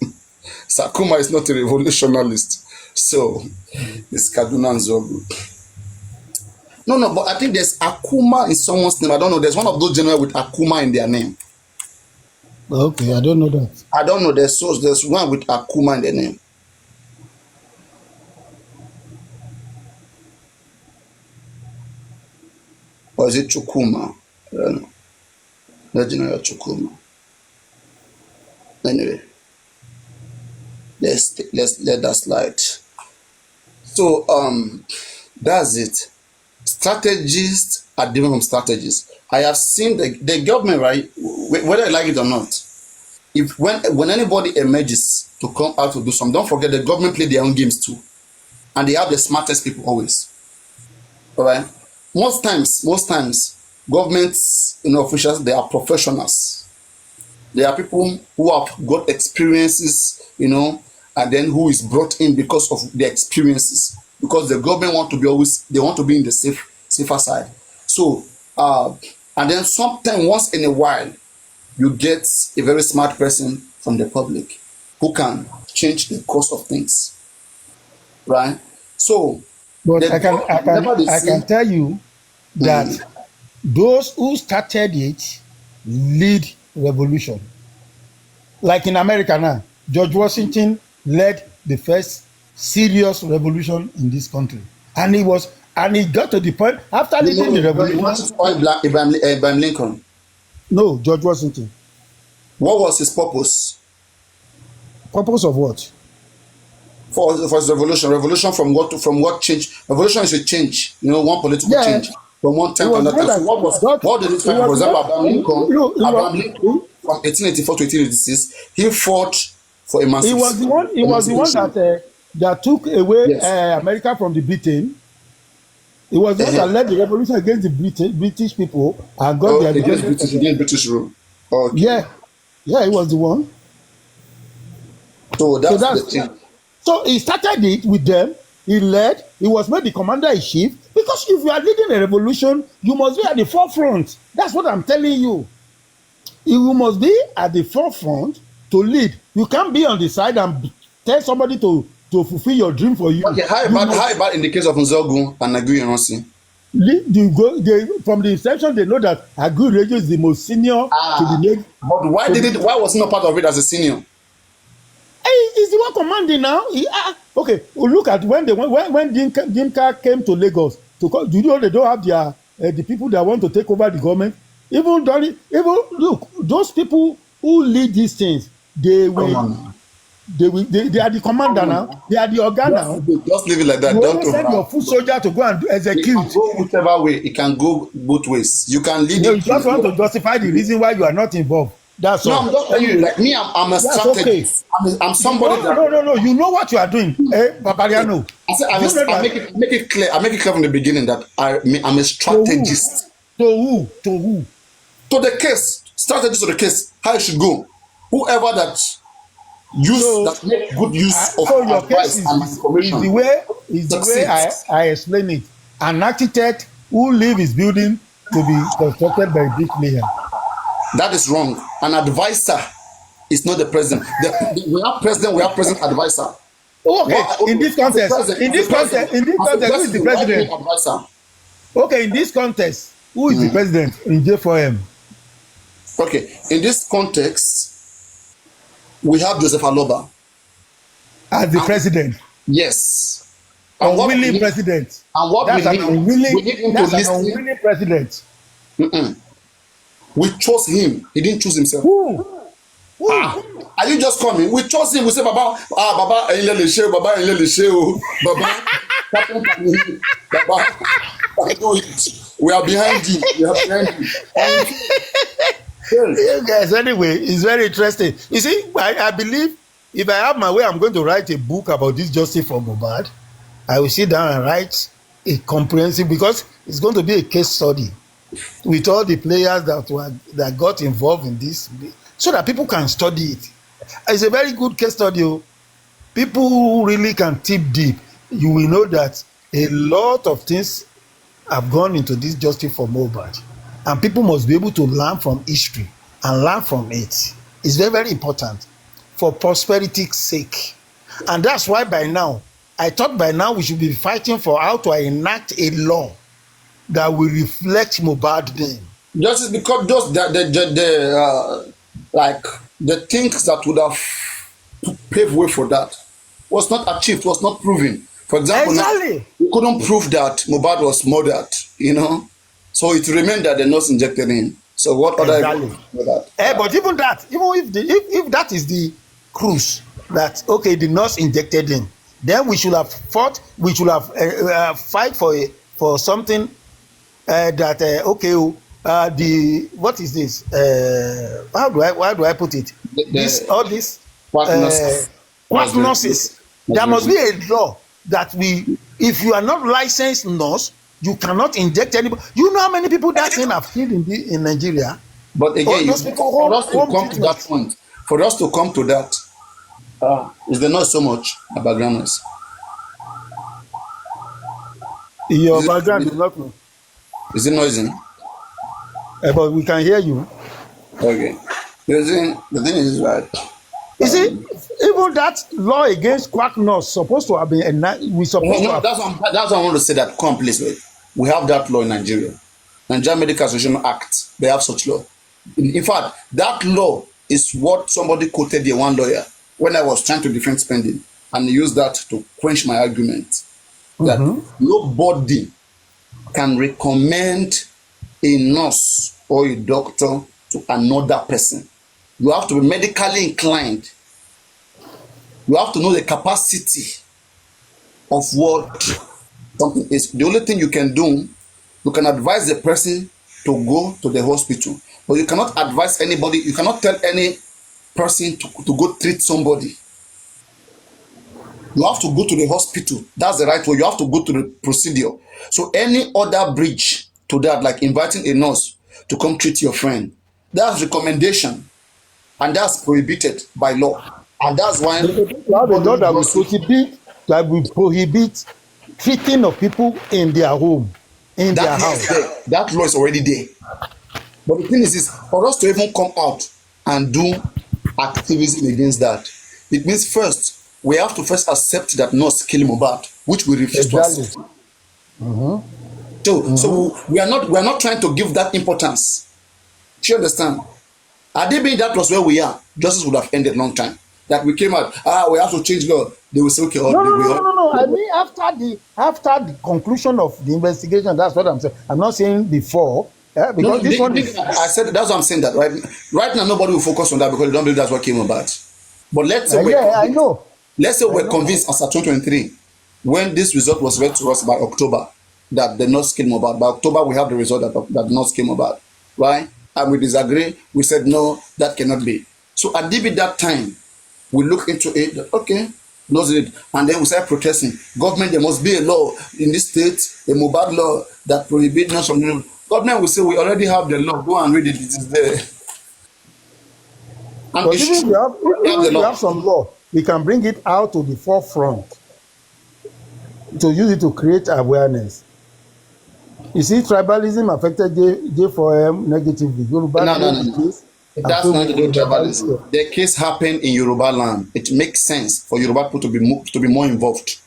Sakuma is not a revolutionalist. So it's Kaduna Nzogu. No, but I think there's Akuma in someone's name. I don't know. There's one of those generals with Akuma in their name. Okay, I don't know that. I don't know. There's one with Akuma in their name. Or is it Chukuma? I don't know. The general Chukuma. Anyway, let that slide. So that's it. Strategists are different from strategists. I have seen the government, right? Whether I like it or not, if when anybody emerges to come out to do something, don't forget the government play their own games too, and they have the smartest people always. All right. Most times, governments, officials, they are professionals. They are people who have got experiences, and then who is brought in because of their experiences. Because the government want to be in the safer side. So, and then sometimes once in a while, you get a very smart person from the public who can change the course of things, right? So, but I can tell you that those who started it lead revolution. Like in America now, George Washington led the first serious revolution in this country, and he got to the point after leading the revolution. Abraham Lincoln. No, George Washington. What was his purpose? Purpose of what? For his revolution. Revolution from what change? Revolution is a change. One political change from one time to another. So what did it find? For example, Abraham Lincoln from 1884 to 1886, he fought for emancipation. He was the one that took away America from the Britain. He was the one that led the revolution against the British people and got their against British rule. Okay. Yeah, he was the one. So that's the thing. So he started it with them. He led. He was made the commander-in-chief, because if you are leading a revolution, you must be at the forefront. That's what I'm telling you. You must be at the forefront to lead. You can't be on the side and tell somebody to fulfill your dream for you. Okay, how about in the case of Nzogu and Aguiyi Ironsi? From the inception, they know that Aguiyi is the most senior to the name. But why was he not part of it as a senior? He's the one commanding now. Okay, look at when Dimka came to Lagos. Do you know they don't have the people that want to take over the government? Even look, those people who lead these things, they are the commander now. They are the organ now. Just leave it like that. You don't send your foot soldier to go and execute. It can go whichever way. It can go both ways. You can lead. You just want to justify the reason why you are not involved. That's all. No, I'm just telling you. Like me, I'm a strategist. Okay. I'm somebody. No. You know what you are doing, paparaino. I make it clear. I make it clear from the beginning that I'm a strategist. To who? To the case. Strategist to the case. How it should go. Whoever that make good use of advice and information. Is the way I explain it. An architect who leave his building to be constructed by a bricklayer. That is wrong. An advisor is not the president. We have president advisor. Okay, in this context, who is the president? Okay, in this context, who is the president in J4M? Okay, in this context, we have Joseph Aloba as the president. Yes, unwilling president. And what that's an unwilling president. We chose him. He didn't choose himself. Who? Are you just coming? We chose him. We say, Baba, Baba, we are behind you. You guys, anyway, it's very interesting. You see, I believe if I have my way, I'm going to write a book about this justice for Mohbad. I will sit down and write a comprehensive, because it's going to be a case study with all the players that got involved in this, so that people can study it. It's a very good case study. People who really can tip deep, you will know that a lot of things have gone into this justice for Mohbad, and people must be able to learn from history and learn from it. It's very, very important for prosperity's sake. And that's why by now, I thought by now we should be fighting for how to enact a law that will reflect Mohbad's name. Just because those the things that would have paved way for that was not achieved, was not proven. For example, exactly. Now, we couldn't prove that Mohbad was murdered, so it remained that the nurse injected him. So what other exactly. But even that, if that is the cruise, that okay, the nurse injected him, then we should have fought. We should have fight for something that the what is this? Why do I put it? All this quack nurses. There must be a law that if you are not licensed nurse, you cannot inject anybody. You know how many people that thing have killed in Nigeria? But again, for us to come to that point, is there not so much background noise? Your background is not me. Is it noisy? But we can hear you. Okay. The thing is right. You see, even that law against quack nurse supposed to have been that's what I want to say. That please wait. We have that law in Nigeria. Nigeria Medical Association Act. They have such law. In fact, that law is what somebody quoted the one lawyer when I was trying to defend spending, and used that to quench my argument that nobody can recommend a nurse or a doctor to another person. You have to be medically inclined. You have to know the capacity of what something is. The only thing you can do, you can advise the person to go to the hospital, but you cannot advise anybody. You cannot tell any person to go treat somebody. You have to go to the hospital. That's the right way. You have to go to the procedure. So any other bridge to that, like inviting a nurse to come treat your friend, that's recommendation, and that's prohibited by law. And that's why law that will prohibit treating of people in their home, in their house. That law is already there. But the thing is for us to even come out and do activism against that, it means first we have to first accept that nurse kill Mohbad, which we refuse to accept. So we are not trying to give that importance. Do you understand? Had it been that was where we are, justice would have ended long time. That we came out, we have to change law. They will say, okay. No. I mean, after the conclusion of the investigation, that's what I'm saying. I'm not saying before. Because this one I said that's what I'm saying. That right now nobody will focus on that because they don't believe that's what came about. But let's say I know. Let's say we're convinced as of 2023, when this result was read to us by October, that the nurse came about. By October, we have the result that the nurse came about, right? And we disagree. We said no, that cannot be. So at that time, we look into it. Okay, nurse did, and then we start protesting. Government, there must be a law in this state, a Mohbad law that prohibits nurse from. Government will say we already have the law. Go and read it. It is there. And but if we have some law, we can bring it out to the forefront to use it to create awareness. You see, tribalism affected J4M negatively. No. That's not the tribalism. The case happened in Yoruba land. It makes sense for Yoruba people to be more involved.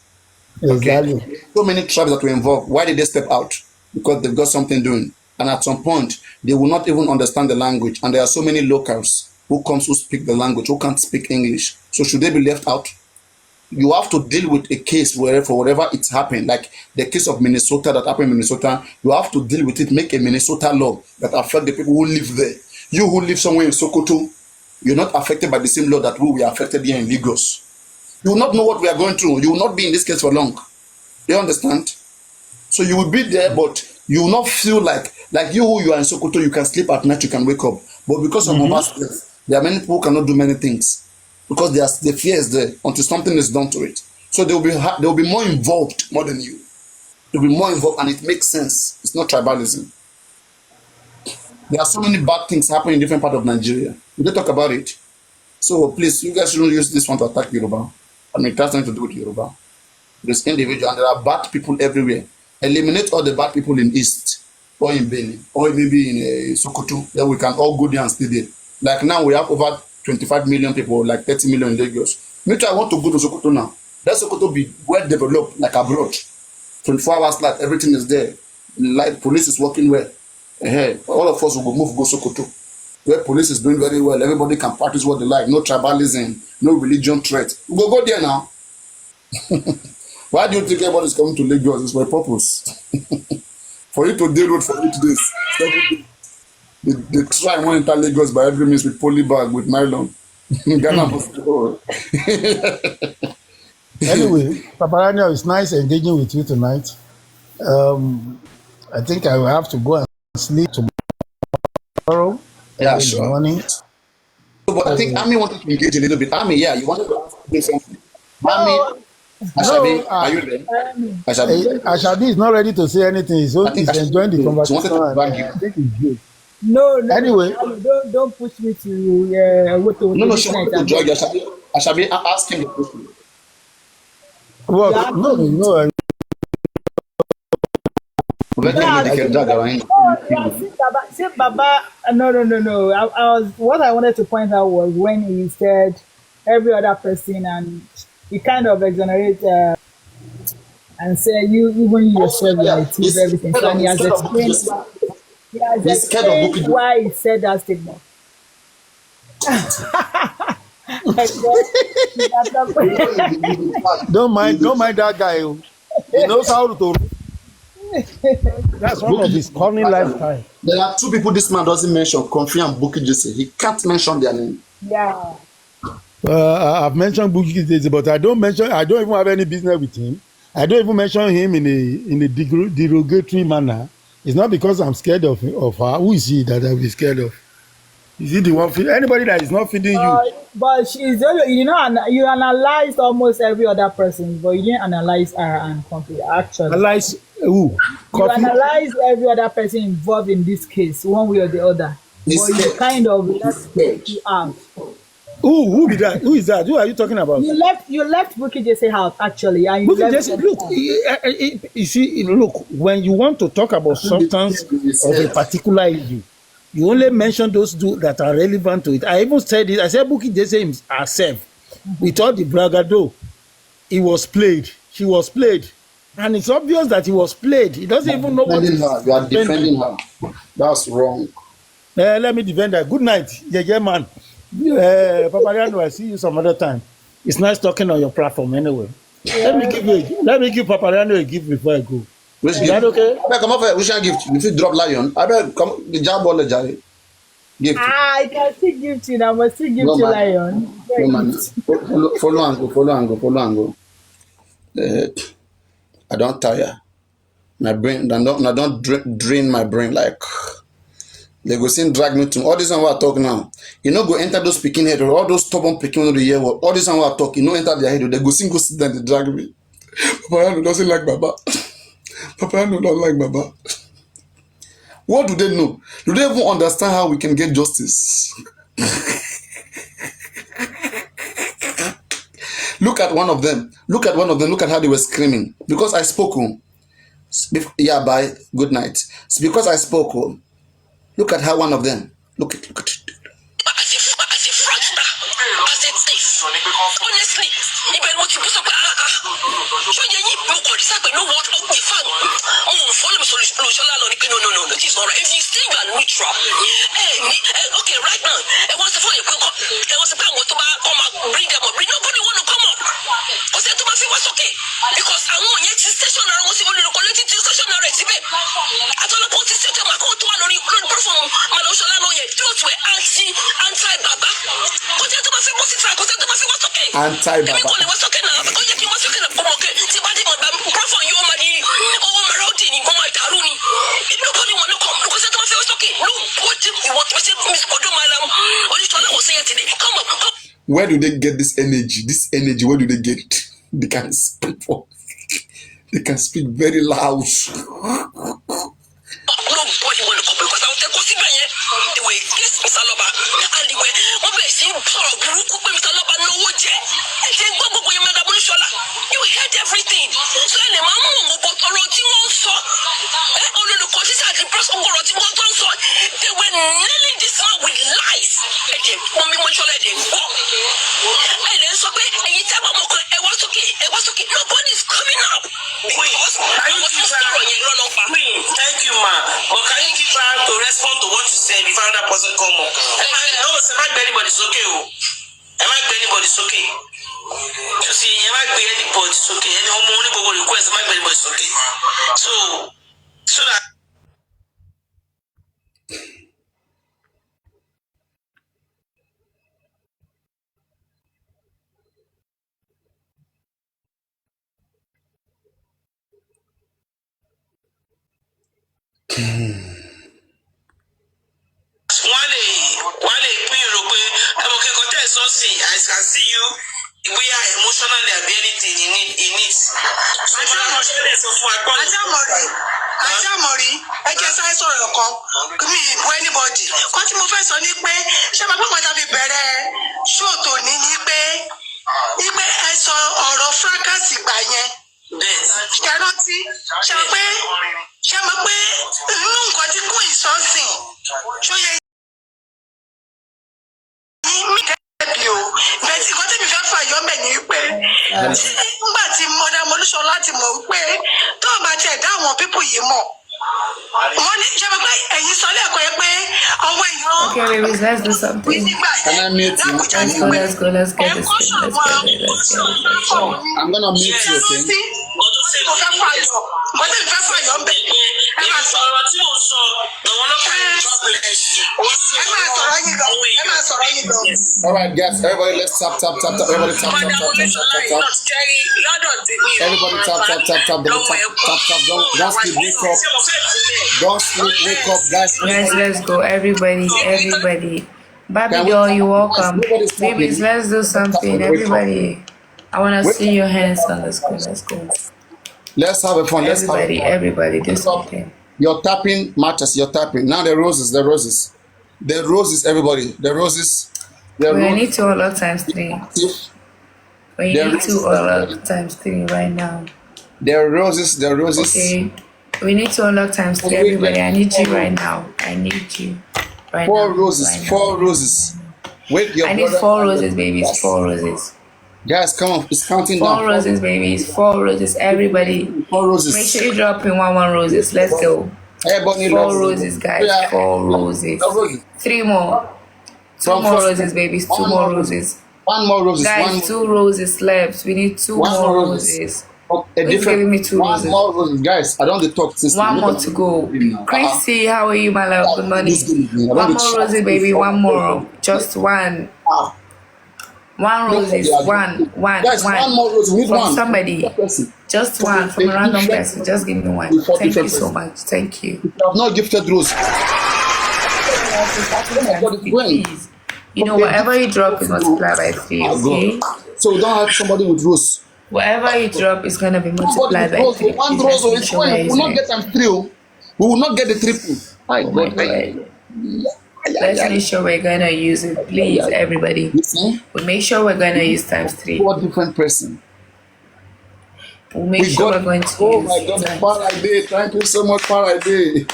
Exactly. Okay? So many tribes that were involved. Why did they step out? Because they've got something doing. And at some point, they will not even understand the language. And there are so many locals who speak the language, who can't speak English. So should they be left out? You have to deal with a case for whatever it's happened. Like the case of Minnesota that happened in Minnesota, you have to deal with it, make a Minnesota law that affect the people who live there. You who live somewhere in Sokoto, you're not affected by the same law that we are affected here in Lagos. You will not know what we are going through. You will not be in this case for long. Do you understand? So you will be there, but you will not feel like you who you are in Sokoto, you can sleep at night, you can wake up. But because of Mohbad's death, there are many people who cannot do many things. because the fear is there until something is done to it. So they will be more involved more than you. They'll be more involved, and it makes sense. It's not tribalism. There are so many bad things happening in different parts of Nigeria. We don't talk about it. So please, you guys shouldn't use this one to attack Yoruba. I mean, it has nothing to do with Yoruba. There's individual, and there are bad people everywhere. Eliminate all the bad people in East, or in Benin, or maybe in Sokoto. Then we can all go there and stay there. Like now, we have over 25 million people, like 30 million in Lagos. Me too, I want to go to Sokoto now. Let Sokoto be well developed, like abroad. 24 hours light, everything is there. Light, police is working well. All of us will go Sokoto, where police is doing very well. Everybody can practice what they like. No tribalism, no religion threat. We'll go there now. Why do you think everybody is coming to Lagos? It's for a purpose. For you to deal with for 8 days. They try and enter Lagos by every means with poly bag, with nylon. Ghana must go. Anyway, Paparaino, it's nice engaging with you tonight. I think I will have to go and sleep tomorrow. Yeah, sure. Morning. But I think Ami wanted to engage a little bit. Ami, yeah, you wanted to say something. Ami, Ashabi, are you there? Ashabi is not ready to say anything. He's enjoying the conversation. I think it's good. No. Anyway, don't push me to what to. No, she wanted to join Ashabi, ask him the question. Well, no. See, Baba, no. What I wanted to point out was when he said every other person, and he kind of exonerate and say even yourself, you achieve everything. So he has explained why he said that statement. Don't mind that guy. He knows how to. That's one of his cunning lifestyle. There are 2 people this man doesn't mention, Comfy and Bukky Jesse. He can't mention their name. Yeah. I've mentioned Bukky Jesse, but I don't even have any business with him. I don't even mention him in a derogatory manner. It's not because I'm scared of her. Who is he that I'll be scared of? Is he the one feeding anybody that is not feeding you? But she's you analyzed almost every other person, but you didn't analyze her and Comfy. Actually, analyze who? You analyze every other person involved in this case, one way or the other. But you kind of left you out. Who be that? Who is that? Who are you talking about? You left Bukky Jesse out actually. And Bukky Jesse, look, you see, look, when you want to talk about substance of a particular issue, you only mention those that are relevant to it. I even said it. I said Bukky Jesse herself, with all the bragado, he was played. She was played. And it's obvious that he was played. He doesn't even know what you are defending her. That's wrong. Let me defend her. Good night, man. Paparaino, I see you some other time. It's nice talking on your platform anyway. Yeah. Let me give Paparaino a gift before I go. Is that okay? I come over. We shall gift. If you drop lion, I bet come the job all the gift. I can still give you. I must still give you lion. No, man. Follow and go. I don't tire. My brain, I don't drain my brain like they go sing drag me to all this one I talk now. You know, go enter those picking head or all those stubborn picking of the year. All this one I talk, you know, enter their head. They go sing, go sit down, they drag me. Paparaino doesn't like Baba. Paparaino don't like Baba. What do they know? Do they even understand how we can get justice? Look at one of them. Look at how they were screaming. Because I spoke. Yeah, bye. Good night. It's because I spoke. Look at how one of them. Look at it. As a fraudster, as a thief, honestly, even what you so so you know what? Okay, fine. Follow me solution. No, it is not right. If you say you are neutral, okay, right now, it was for you. There was a plan to come out, bring them up. Nobody want to come up. Because it was okay. Because I want yet stationary. I was only collecting stationary. I told the police station, I go to one on the perform. Maloshala no yet. Those were anti-Baba. Because it was okay. Anti-Baba. It was okay now. Because it was okay now. Okay. See, but perform your money. Nobody want to come because it was okay. No, what you want to say, Miss Kodomalam, or you was saying today. Come on. Where do they get this energy? This energy, where do they get it? They can speak for. They can speak very loud. Nobody want to come because I will take us in the way this Mr. Loba and the way one place in power group Mr. Loba no waje and then go you mega bulishola you heard everything so any mamu but oroti won so all the coaches at the press oroti won so they were nailing this man with lies and then mommy bulishola they go and then so and you tell mama it was okay nobody is coming up because I was thank you ma. But can you give her to respond to what you said before that person come up? Am I anybody's okay? Am I anybody's okay? You see, am I anybody's okay? Any only people request, am I anybody's okay? So that. One day, I can see you. We are emotionally and anything in it. Ajamori, I just I saw your call. Me, anybody. What you first on it, she ma papa ta bi bere show to ni pe. Ipe I saw ọ̀rọ̀ fracas ìgbà yẹn. Ṣé rántí? Ṣé mọ̀ pé inú nǹkan tí kò ìsọ́sìn. Ṣó yẹ mi dẹ́bi o. Bẹ́ẹ̀ tí nǹkan tí mi fẹ́ fà yọ mẹ́ ni pé nígbà tí mọ̀dà Mọ́lúṣọlá ti mọ̀ pé tó bá tiẹ̀ dá àwọn pípù yìí mọ̀. Wọ́n ní ṣé mọ̀ pé ẹ̀yin sọ lẹ́ẹ̀kọ́ yẹn pé ọwọ́ èèyàn. Okay, babies, let's do something. Can I mute you? Let's go. Let's get this thing. Let's get it. I'm gonna mute you, okay? All right, guys, everybody, let's tap. Everybody tap. Everybody tap. Don't sleep, wake up. Don't sleep, wake up, guys. Guys, let's go. Everybody. Baby doll, you're welcome. Babies, let's do something. Everybody. I want to see your hands on the screen. Let's go. Let's have a fun. Everybody, do something. You're tapping matches. You're tapping. Now the roses, everybody. The roses. We need to unlock times 3. We need to unlock times 3 right now. The roses. Okay. We need to unlock times 3. Everybody, I need you right now. I need you. Right 4 now. roses. Right 4 roses. Wait, your I need 4 roses, babies. 4 roses. Guys, come on. It's counting 4 down. 4 roses, babies. 4 roses. Everybody. 4 roses. Make sure you drop in 1 roses. Let's go. 4 roses, guys. 4 roses. 3 more. 2 more roses, babies. 2 more roses. 1 more roses. Guys, 2 roses left. We need 2 more roses. Who's giving me 2 roses? 1 more roses, guys. I don't talk since 1 more to go. Chrissy, how are you, my love? Good morning. 1 more roses, baby. 1 more. Just 1. 1 roses. 1. Guys, 1 more rose. We need from 1. Somebody. Just 1 from a random person. Just give me 1. Thank you so much. Thank you. You have not gifted rose. Please. You know, whatever you drop is multiplied by 3, okay? So we don't have somebody with rose. Whatever you drop is going to be multiplied by 3. 1 rose is fine. We will not get times 3. We will not get the triple. Oh my God. Let's make sure we're going to use it. Please, everybody. We'll make sure we're going to use times 3. What different person? We'll make sure we're going to oh use my God, Faraday. Thank you so much, Faraday.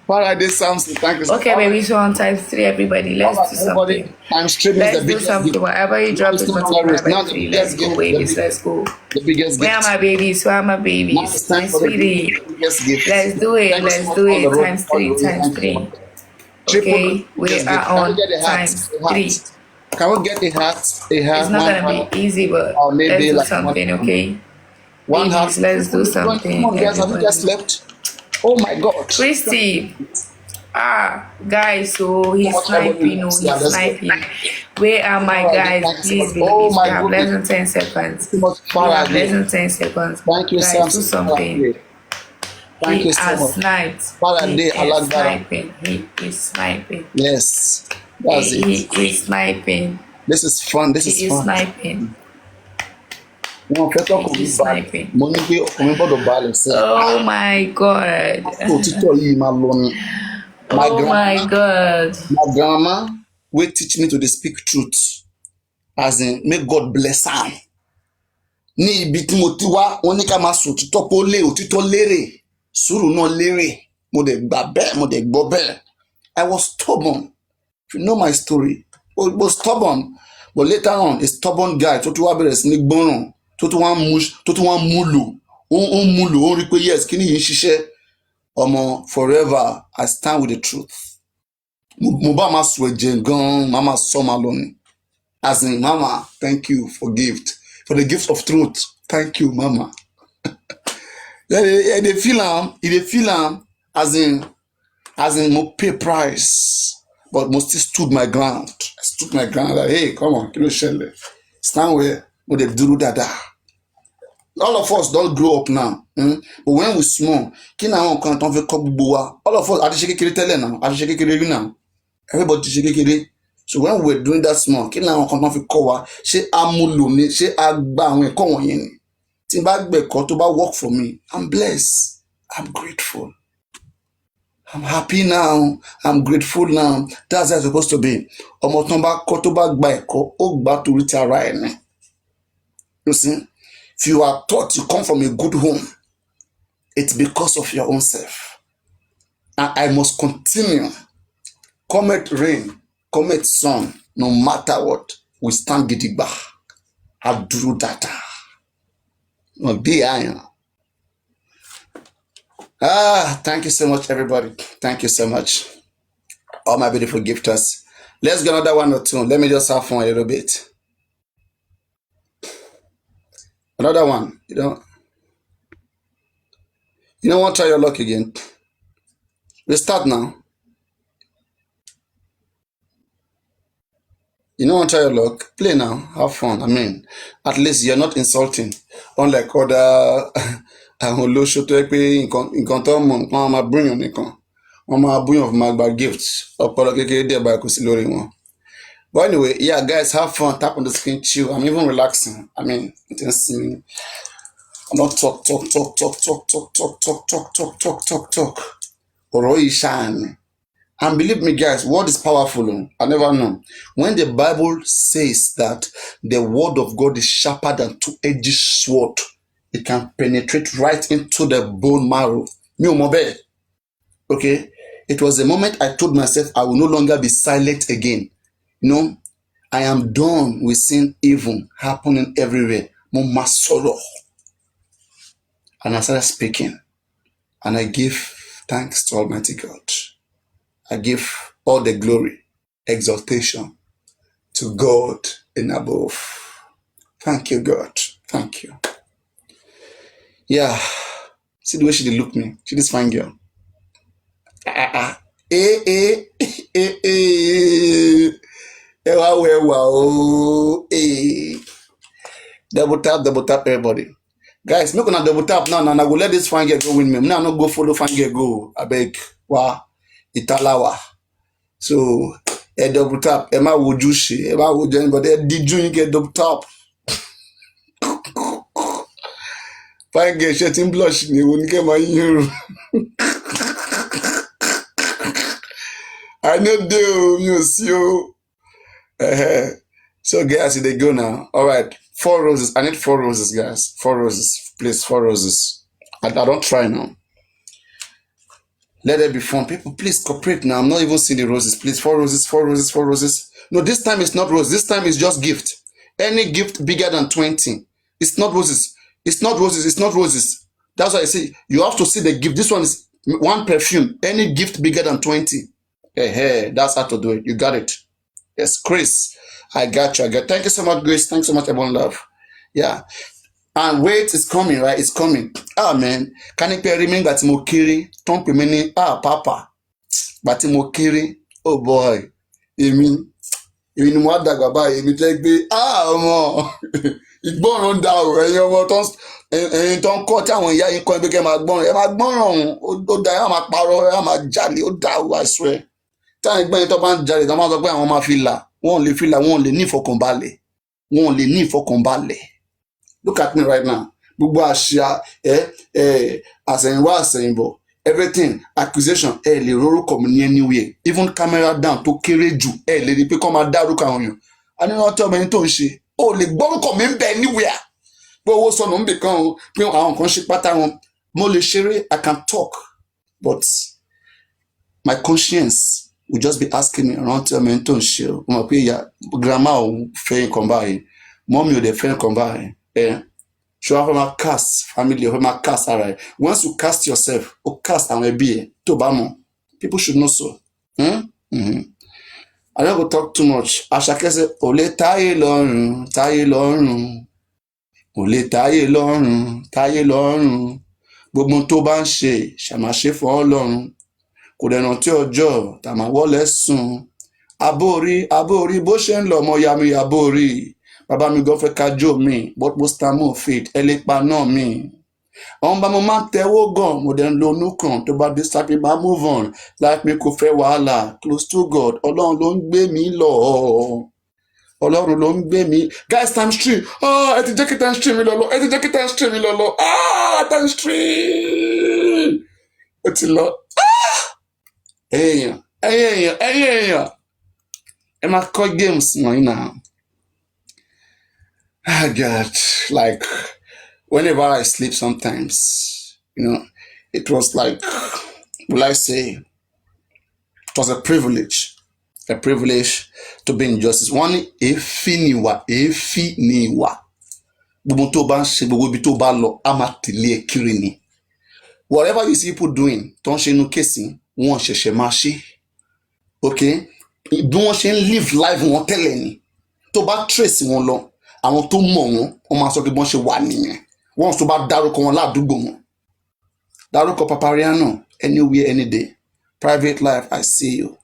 Faraday sounds thank you so much. Okay, baby, so on times 3, everybody. Let's do something. Let's do something. Whatever you drop is multiplied by 3. Let's go, babies. Let's go. The biggest Where are my babies? Where are my babies? My sweetie. Let's do it. Let's do it. Times 3. Times 3. Okay, we are on times 3. Can we get a hat? It's not gonna be easy, but let's do something, okay? 1 hat. Let's do something. Come on, guys, have you just slept? Oh my God. Christy. Guys, so he's sniping. He's sniping. Where are my guys? Please, babies. We have less than 10 seconds. We have less than 10 seconds. Thank you, guys, do something. Thank you so much. Sniped. He is sniping. Yes. He is sniping. This is fun. This is He is fun. sniping. He He is sniping. Ah, Oh my God. My Oh my God. grandma will teach me to dey speak truth. As in, make God bless am. Ní ibi tí mo ti wá, wọ́n ní ká máa sọ òtítọ́ pé ó lé òtítọ́ lérè. Sùúrù náà lérè. Mo dẹ̀ gbà bẹ́ẹ̀, mo dẹ̀ gbọ́ bẹ́ẹ̀. I was stubborn. If you know my story, I was stubborn. But later on, a stubborn guy tó tún wá bẹ̀rẹ̀ sí ní gbọ́ràn, tó tún wá mú lò. Ó ń mú lò, ó ń rí pé yes, kí ni yìí ń ṣiṣẹ́. Ọmọ, forever, I stand with the truth. Mo bá máa sọ ẹ̀jẹ̀ gan-an, màá máa sọ máa lọ ni. As in, Mama, thank you for the gift of truth. Thank you, Mama. They feel am, as in, mo pay price, but mo still stood my ground. I stood my ground. Like, hey, come on, kí ló ṣẹlẹ̀? Stand where mo dey dúró dáadáa. All of us don't grow up now. But when we small, kí ni àwọn nǹkan tó ń fi kọ́ gbogbo wa? All of us, a ti ṣe kékeré tẹ́lẹ̀ náà, a ti ṣe kékeré rí náà. Everybody ti ṣe kékeré. So when we were doing that small, kí ni àwọn kan tó fi kọ́ wa? Ṣé a mú lò ní? Ṣé a gba àwọn ẹ̀kọ́ wọ̀nyẹn ni? Tí n bá gbẹ̀kọ́ tó bá work for me, I'm blessed. I'm grateful. I'm happy now. I'm grateful now. That's how it's supposed to be. Ọmọ tó bá kọ́ tó bá gba ẹ̀kọ́, ó gbà torí ti ara ẹ̀ ni. You see, if you are taught you come from a good home, it's because of your own self. And I must continue. Comet rain, comet sun, no matter what, we stand gidigba. Aduru data. No be iron. Thank you so much, everybody. Thank you so much. All my beautiful gifters. Let's get another one or two. Let me just have fun a little bit. Another one. You don't want to try your luck again. We start now. You don't want to try your luck? Play now. Have fun. I mean, at least you're not insulting. Unlike other olóṣó tó yẹ pé nǹkan tó mọ̀ wọ́n máa búyàn nìkan. Wọ́n máa búyàn fún máa gba gifts. Ọpọlọ kékeré díẹ̀ báyìí kò sí lórí wọn. But anyway, yeah, guys, have fun. Tap on the screen, chill. I'm even relaxing. I mean, I'm not talk. Ọ̀rọ̀ yìí ṣáà ni. And believe me, guys, word is powerful. I never know. When the Bible says that the word of God is sharper than two-edged sword, it can penetrate right into the bone marrow. Mi ò mọ̀ bẹ́ẹ̀. Okay? It was the moment I told myself I will no longer be silent again. You know, I am done with seeing evil happening everywhere. Mo máa sọ̀rọ̀. And I started speaking. And I give thanks to Almighty God. I give all the glory, exaltation to God in above. Thank you, God. Thank you. Yeah. See the way she did look me. She this fine girl. Double tap, everybody. Guys, make una double tap now. Now, I will let this fine girl go win me. Now, no go follow fine girl go. I beg. Wow. Italawa. So, a double tap. Ẹ má wojú ṣe. Ẹ má wojú anybody. Ẹ díjú yín get double tap. Fine girl, ṣe ti ń blush ni wo ni kẹ́ máa yín rò. I know deal, you see you. So, guys, they go now. All right. 4 roses. I need 4 roses, guys. 4 roses. Please, 4 roses. I don't try now. Let it be fun. People, please cooperate now. I'm not even seeing the roses. Please, 4 roses, 4 roses, 4 roses. No, this time it's not roses. This time it's just gift. Any gift bigger than 20. It's not roses. It's not roses. It's not roses. That's why I say you have to see the gift. This one is 1 perfume. Any gift bigger than 20. Hey, that's how to do it. You got it. Yes, Chris. I got you. Thank you so much, Grace. Thanks so much, everyone. Love. Yeah. And wait, it's coming, right? It's coming. Man. Can you remember that mo kiri? Don't me papa. But mo kiri. Oh boy. Èmi ni mo dàgbà báyìí. Èmi tẹ́ gbé ọmọ. Ìgbọràn dà o. Ẹ̀yin ọmọ tó ń kọ́ tí àwọn ìyá yín kọ́ ẹgbẹ́ kẹ́ máa gbọ́ràn. Ẹ máa gbọ́ràn ó dá ẹ máa parọ́ ẹ máa jalè ó dá o, I swear. Táwọn ẹgbẹ́ yẹn tó bá ń jalè tó máa sọ pé àwọn máa fi là. wọ́n lè feel like wọ́n lè ní ìfọkànbalẹ̀. Wọ́n lè ní ìfọkànbalẹ̀. Look at me right now. Gbogbo àṣà àsẹ̀yìnwá àsẹ̀yìnbọ̀ everything accusation lè rorúkọ mi ní anywhere even camera down tó kéré jù lè rí pé kọ́ máa dárúkọ àwọn èèyàn. A ní rántí ọmọ ẹni tó ń ṣe ó lè gbọ́rúkọ mi ń bẹ anywhere. Pé owó sọnù ń bì kan o pé àwọn kan ṣe pátá wọn. Mo lè ṣeré, I can talk, but my conscience will just be asking me rántí ọmọ ẹni tó ń ṣe o. Mo mọ̀ pé ìyá grandma ò fẹ́ nǹkan báyìí, mọ́mí ò dẹ̀ fẹ́ nǹkan báyìí. So I have cast family, I have cast alright. Once you cast yourself, or cast and be to bamo. People should know so. I don't go talk too much. Ashake say, ole taye lorun, taye lorun. Ole taye lorun, taye lorun. Gbogbo tó bá ń ṣe, ṣá máa ṣe fún Ọlọ́run. Kò dẹ̀ rántí ọjọ́, tá máa wọlé sùn. Abórí, bó ṣe ń lọ ọmọ ya mi abórí. Bàbá mi gan fẹ́ kájọ mi, but most time mo faith, ẹlẹ́pà náà mi. Àwọn bá mo máa ń tẹ́wọ́ gan, mo dẹ̀ ń lo inú kan, tó bá disappear, máa move on. Life mi kò fẹ́ wàhálà, close to God, Ọlọ́run ló ń gbé mi lọ. Ọlọ́run ló ń gbé mi. Guys, times 3. Ẹ ti jẹ́ kí times 3 mi lọ́lọ́, ẹ ti jẹ́ kí times 3 mi lọ́lọ́. Times 3. Ó ti lọ. Ẹ̀yin èèyàn. Ẹ máa kọ́ games wọ̀nyí náà. God, like whenever I sleep sometimes, it was like, will I say, it was a privilege to be in justice. One, èéfín ni wà. Gbogbo tó bá ń ṣe, gbogbo ibi tó bá lọ, a máa tẹ̀lé ẹ kiri ni. Whatever you see people doing, tó ń ṣe inú kéèsì, wọ́n ṣẹ̀ṣẹ̀ máa ṣe. Okay? Bí wọ́n ṣe ń live life wọn tẹ́lẹ̀ ni. Tó bá trace wọn lọ, àwọn tó mọ̀ wọ́n máa sọ pé wọ́n ṣe wà nìyẹn. Wọ́n tó bá dárúkọ wọn ládùúgbò wọn. Dárúkọ paparaino anywhere, any day. Private life, I see you.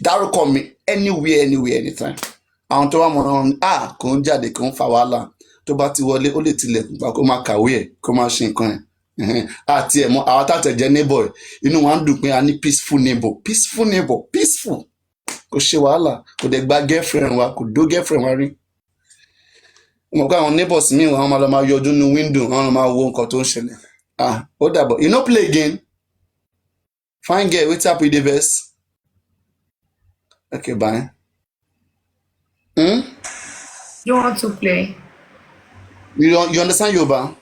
Dárúkọ mi anywhere, anytime. Àwọn tó wà mọ̀ ọ́n kò ń jáde kò ń fa wàhálà. Tó bá ti wọlé ó lè tilẹ̀kùn pa kó máa kàwé ẹ̀ kó máa ṣe nǹkan ẹ̀. Àti ẹ̀mọ́ àwọn tàtẹ̀jẹ́ neighbor inú wa ń dùn pé a ní peaceful neighbor. Peaceful. Kò ṣe wàhálà, kò dẹ̀ gba girlfriend wa, kò dó girlfriend wa rí. Mo got our neighbors me wọn máa lọ máa yọjú ní window wọn máa wo nǹkan tó ń ṣẹlẹ̀. Ó dàbọ̀. You no play again. Fine girl, wait up with the verse. Okay, bye. You want to play? You understand Yoruba?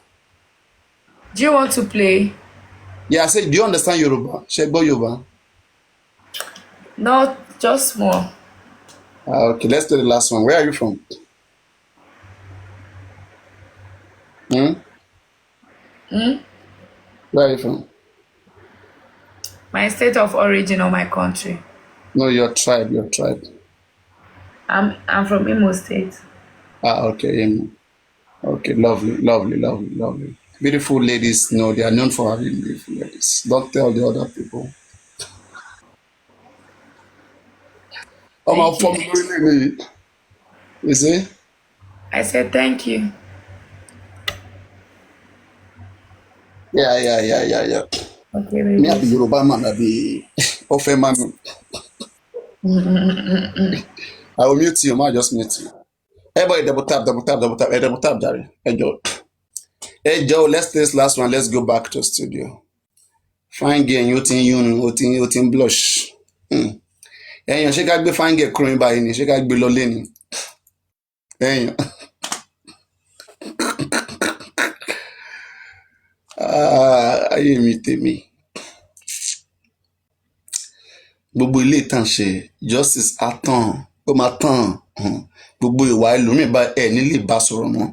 Do you want to play? Yeah, I said, do you understand Yoruba? Shegbo Yoruba. No, just more. Okay, let's do the last one. Where are you from? Where are you from? My state of origin or my country? No, your tribe. I'm from Imo State. Okay, Imo. Okay, lovely. Beautiful ladies, they are known for having beautiful ladies. Don't tell the other people. I'm from really. You see? I said thank you. Yeah. Okay, Me baby. a be Yoruba man, I be Ofe man. I will mute you, man. Just mute you. Everybody double tap, Daddy. Hey Joe, let's do this last one. Let's go back to studio. Fine girl, you think blush. Ẹ̀yàn ṣé ká gbé fine girl kúrò ní báyìí ni ṣé ká gbé lọ lé ni. Ẹ̀yàn. Ayé mi tèmi. Gbogbo ilé ìtàn ṣe justice atán ó máa tàn gbogbo ìwà ẹlòmíì bá ẹ nílé bá sọ̀rọ̀ mọ́